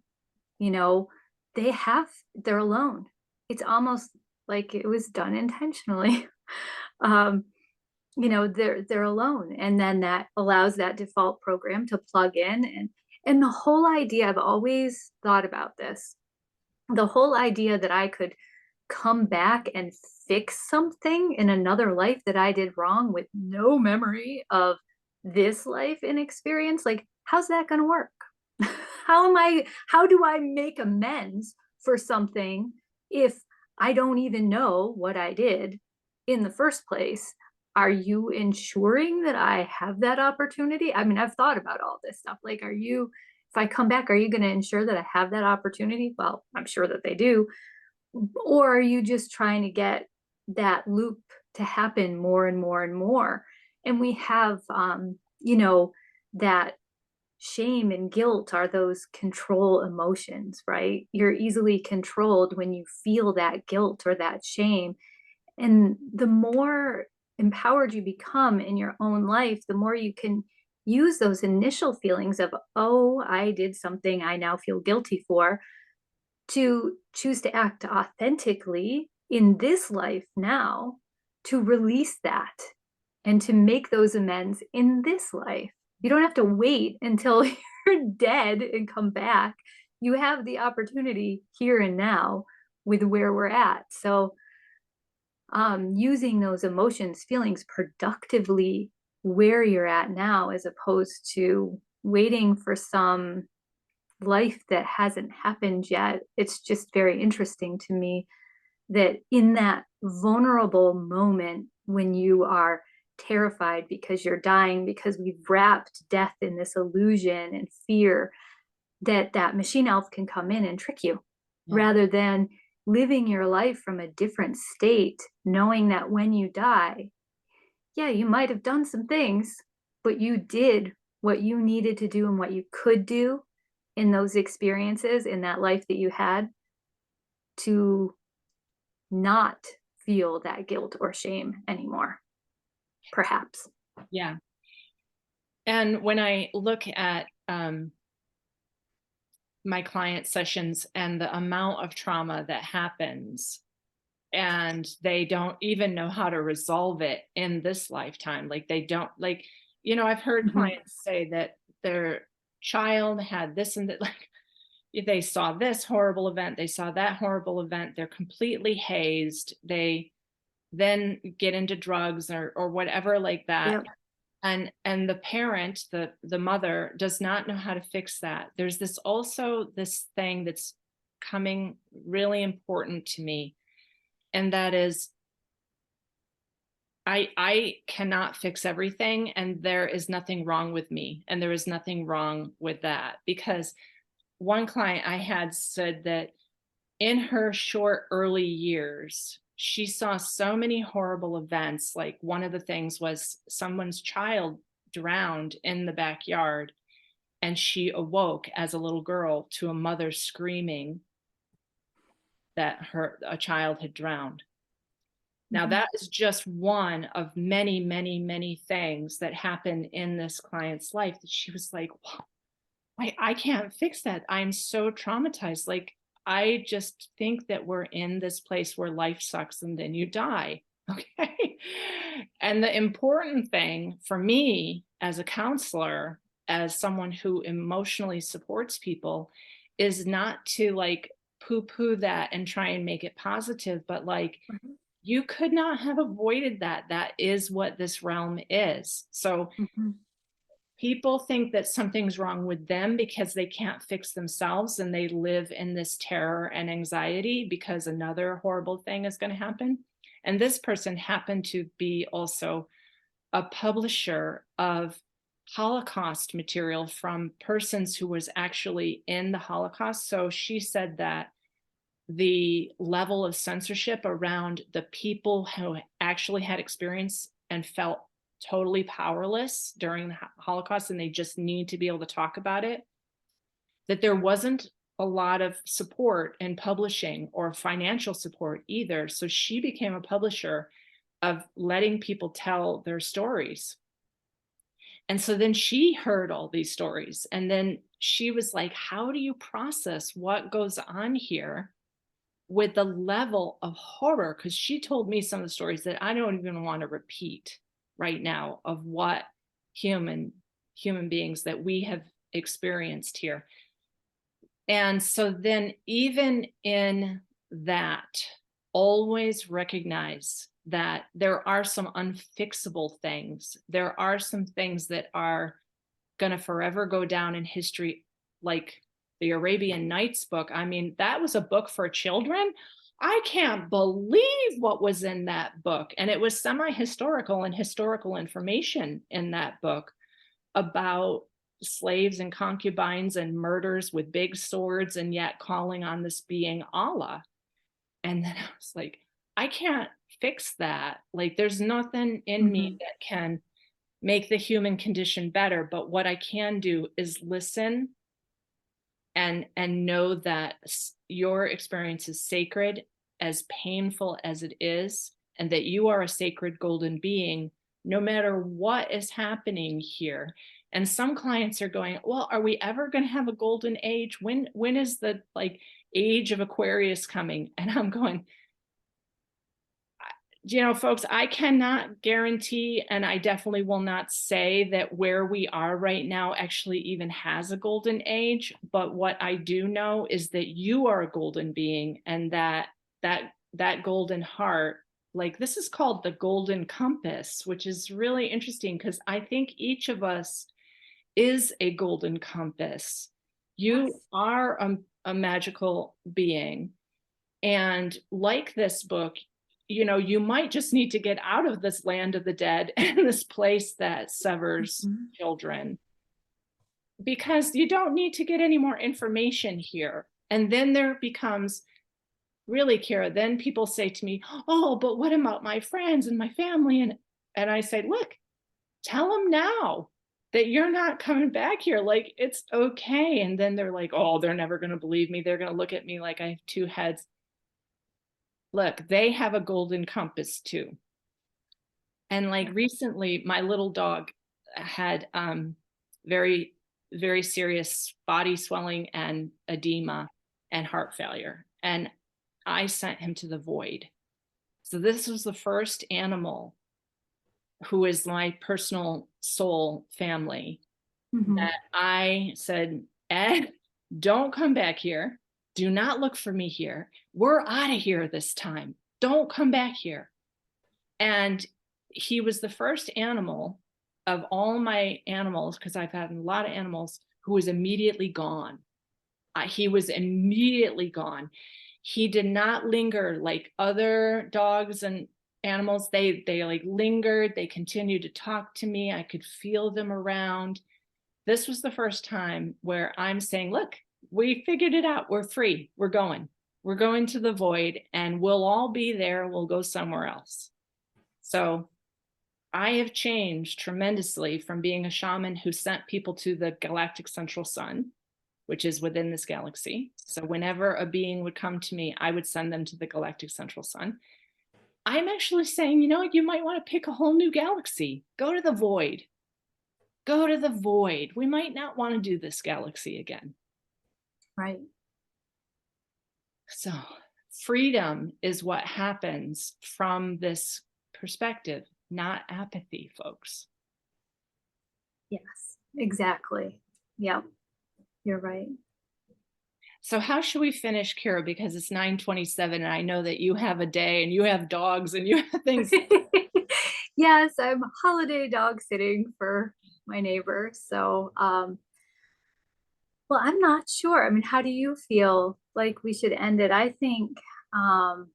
they're alone. It's almost like it was done intentionally. They're alone, and then that allows that default program to plug in. And the whole idea, I've always thought about this, the whole idea that I could come back and fix something in another life that I did wrong with no memory of this life and experience, like, how's that going to work? How do I make amends for something if I don't even know what I did in the first place? Are you ensuring that I have that opportunity? I mean, I've thought about all this stuff. Like, if I come back, are you going to ensure that I have that opportunity? Well, I'm sure that they do. Or are you just trying to get that loop to happen more and more and more? And we have, that shame and guilt are those control emotions, right? You're easily controlled when you feel that guilt or that shame. And the more empowered you become in your own life, the more you can use those initial feelings of, oh, I did something I now feel guilty for, to choose to act authentically in this life now, to release that and to make those amends in this life. You don't have to wait until you're dead and come back. You have the opportunity here and now with where we're at. So, using those emotions, feelings productively where you're at now, as opposed to waiting for some life that hasn't happened yet. It's just very interesting to me that in that vulnerable moment when you are terrified because you're dying, because we've wrapped death in this illusion and fear, that that machine elf can come in and trick you Yeah. rather than living your life from a different state, knowing that when you die, yeah, you might have done some things, but you did what you needed to do and what you could do in those experiences in that life that you had to not feel that guilt or shame anymore, perhaps. Yeah. And when I look at my client sessions and the amount of trauma that happens, and they don't even know how to resolve it in this lifetime, like they don't, like, I've heard Mhm. clients say that their child had this and that, like they saw this horrible event, they saw that horrible event, they're completely hazed, they then get into drugs or whatever like that, Yep. and the parent, the mother, does not know how to fix that. There's this thing that's coming really important to me, and that is, I cannot fix everything, and there is nothing wrong with me, and there is nothing wrong with that. Because one client I had said that in her short early years, she saw so many horrible events. Like, one of the things was someone's child drowned in the backyard, and she awoke as a little girl to a mother screaming that a child had drowned. Now, Mhm. that is just one of many, many, many things that happened in this client's life that she was like, "Wow, I can't fix that. I'm so traumatized. Like, I just think that we're in this place where life sucks and then you die." Okay. And the important thing for me as a counselor, as someone who emotionally supports people, is not to like poo poo that and try and make it positive, but like, Mhm. you could not have avoided that. That is what this realm is. So Mhm. people think that something's wrong with them because they can't fix themselves, and they live in this terror and anxiety because another horrible thing is going to happen. And this person happened to be also a publisher of Holocaust material from persons who was actually in the Holocaust. So she said that the level of censorship around the people who actually had experience and felt totally powerless during the Holocaust, and they just need to be able to talk about it, that there wasn't a lot of support in publishing or financial support either. So she became a publisher of letting people tell their stories. And so then she heard all these stories, and then she was like, how do you process what goes on here with the level of horror? Because she told me some of the stories that I don't even want to repeat right now, of what human human beings that we have experienced here. And so then, even in that, always recognize that there are some unfixable things. There are some things that are going to forever go down in history, like the Arabian Nights book. I mean, that was a book for children. I can't believe what was in that book. And it was semi-historical and historical information in that book about slaves and concubines and murders with big swords, and yet calling on this being Allah. And then I was like, I can't fix that. Like, there's nothing in me Mhm. that can make the human condition better. But what I can do is listen and know that your experience is sacred, as painful as it is, and that you are a sacred golden being, no matter what is happening here. And some clients are going, well, are we ever going to have a golden age? When is the like age of Aquarius coming? And I'm going, you know, folks, I cannot guarantee, and I definitely will not say that where we are right now actually even has a golden age. But what I do know is that you are a golden being, and that golden heart, like, this is called the golden compass, which is really interesting because I think each of us is a golden compass. You Yes. are a magical being. And like this book, you know, you might just need to get out of this land of the dead and this place that severs Mhm. children, because you don't need to get any more information here. And then there becomes, really, Kara, then people say to me, oh, but what about my friends and my family? And I say, look, tell them now that you're not coming back here. Like, it's okay. And then they're like, oh, they're never going to believe me. They're going to look at me like I have two heads. Look, they have a golden compass too. And like recently, my little dog had very, very serious body swelling and edema and heart failure. And I sent him to the void. So this was the first animal who is my personal soul family Mhm. that I said, Ed, don't come back here. Do not look for me here. We're out of here this time. Don't come back here. And he was the first animal of all my animals, because I've had a lot of animals, who was immediately gone. He was immediately gone. He did not linger like other dogs and animals. They like lingered. They continued to talk to me. I could feel them around. This was the first time where I'm saying, look, we figured it out. We're free. We're going to the void, and we'll all be there. We'll go somewhere else. So I have changed tremendously from being a shaman who sent people to the galactic central sun, which is within this galaxy. So whenever a being would come to me, I would send them to the galactic central sun. I'm actually saying, you know, you might want to pick a whole new galaxy. Go to the void. Go to the void. We might not want to do this galaxy again. Right. So freedom is what happens from this perspective, not apathy, folks. Yes, exactly. Yep. You're right. So how should we finish, Kira? Because it's 9:27 and I know that you have a day and you have dogs and you have things. Yes, I'm holiday dog sitting for my neighbor. So, well, I'm not sure. I mean, how do you feel like we should end it? Um,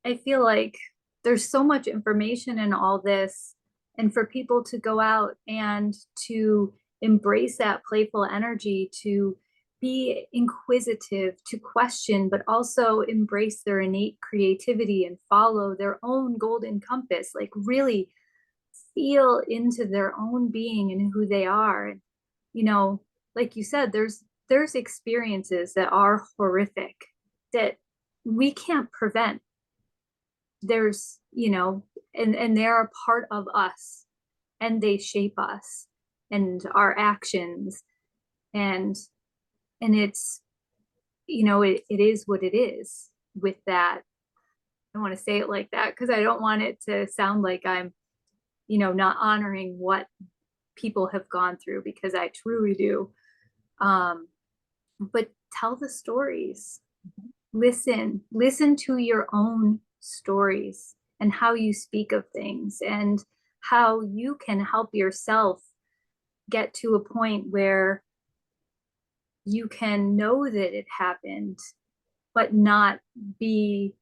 I feel like there's so much information in all this, and for people to go out and to embrace that playful energy, to be inquisitive, to question, but also embrace their innate creativity and follow their own golden compass, like really feel into their own being and who they are. And, you know, like you said, there's experiences that are horrific that we can't prevent. There's, you know, and they're a part of us, and they shape us and our actions, and it's, you know, it is what it is with that. I don't want to say it like that because I don't want it to sound like I'm, you know, not honoring what people have gone through, because I truly do. Um, but tell the stories. Listen to your own stories and how you speak of things, and how you can help yourself get to a point where you can know that it happened, but not be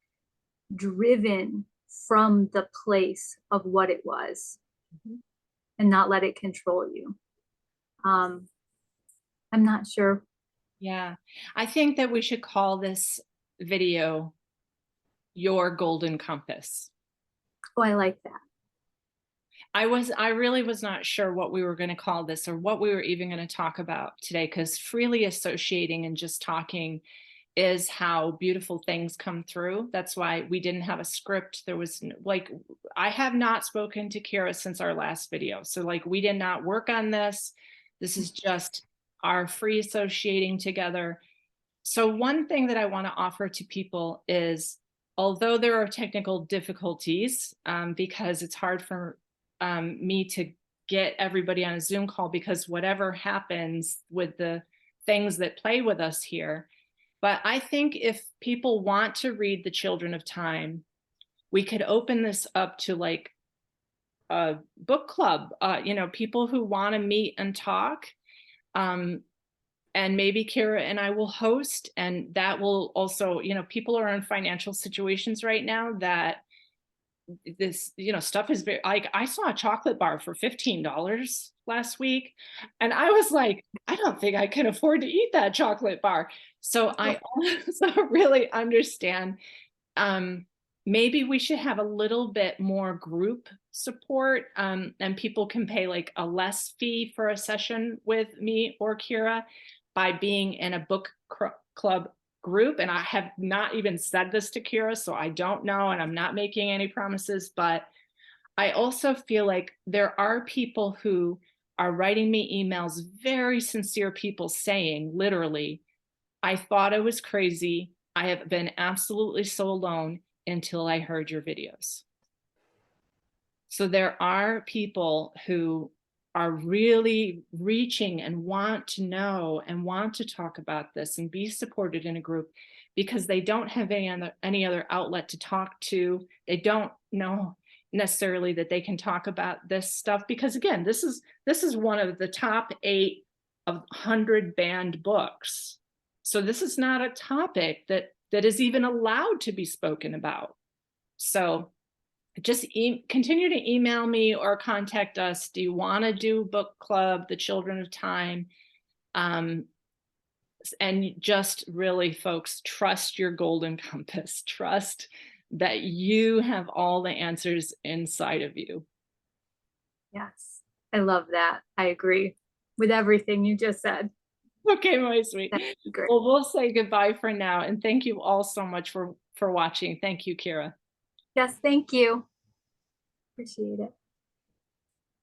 driven from the place of what it was, and not let it control you. Um, I'm not sure. Yeah, I think that we should call this video Your Golden Compass. Oh, I like that. I really was not sure what we were going to call this or what we were even going to talk about today, because freely associating and just talking is how beautiful things come through. That's why we didn't have a script. There was like, I have not spoken to Kira since our last video. So like, we did not work on this. This is just our free associating together. So one thing that I want to offer to people is, although there are technical difficulties, because it's hard for me to get everybody on a Zoom call, because whatever happens with the things that play with us here. But I think if people want to read The Children of Time, we could open this up to like a book club, people who want to meet and talk. And maybe Kira and I will host, and that will also, people are in financial situations right now that this, stuff is very, like, I saw a chocolate bar for $15 last week, and I was like, I don't think I can afford to eat that chocolate bar. So I also really understand, maybe we should have a little bit more group support, and people can pay like a less fee for a session with me or Kira by being in a book club group. And I have not even said this to Kira, so I don't know, and I'm not making any promises, but I also feel like there are people who are writing me emails, very sincere people saying, literally, I thought I was crazy. I have been absolutely so alone until I heard your videos. So there are people who are really reaching and want to know and want to talk about this and be supported in a group, because they don't have any other outlet to talk to. They don't know necessarily that they can talk about this stuff, because again, this is one of the top 8 of 100 banned books. So this is not a topic that is even allowed to be spoken about. So just continue to email me or contact us. Do you want to do book club, The Children of Time? And just really, folks, trust your golden compass. Trust that you have all the answers inside of you. Yes, I love that. I agree with everything you just said. Okay, my sweet. Great. Well, we'll say goodbye for now. And thank you all so much for watching. Thank you, Kira. Yes, thank you. Appreciate it.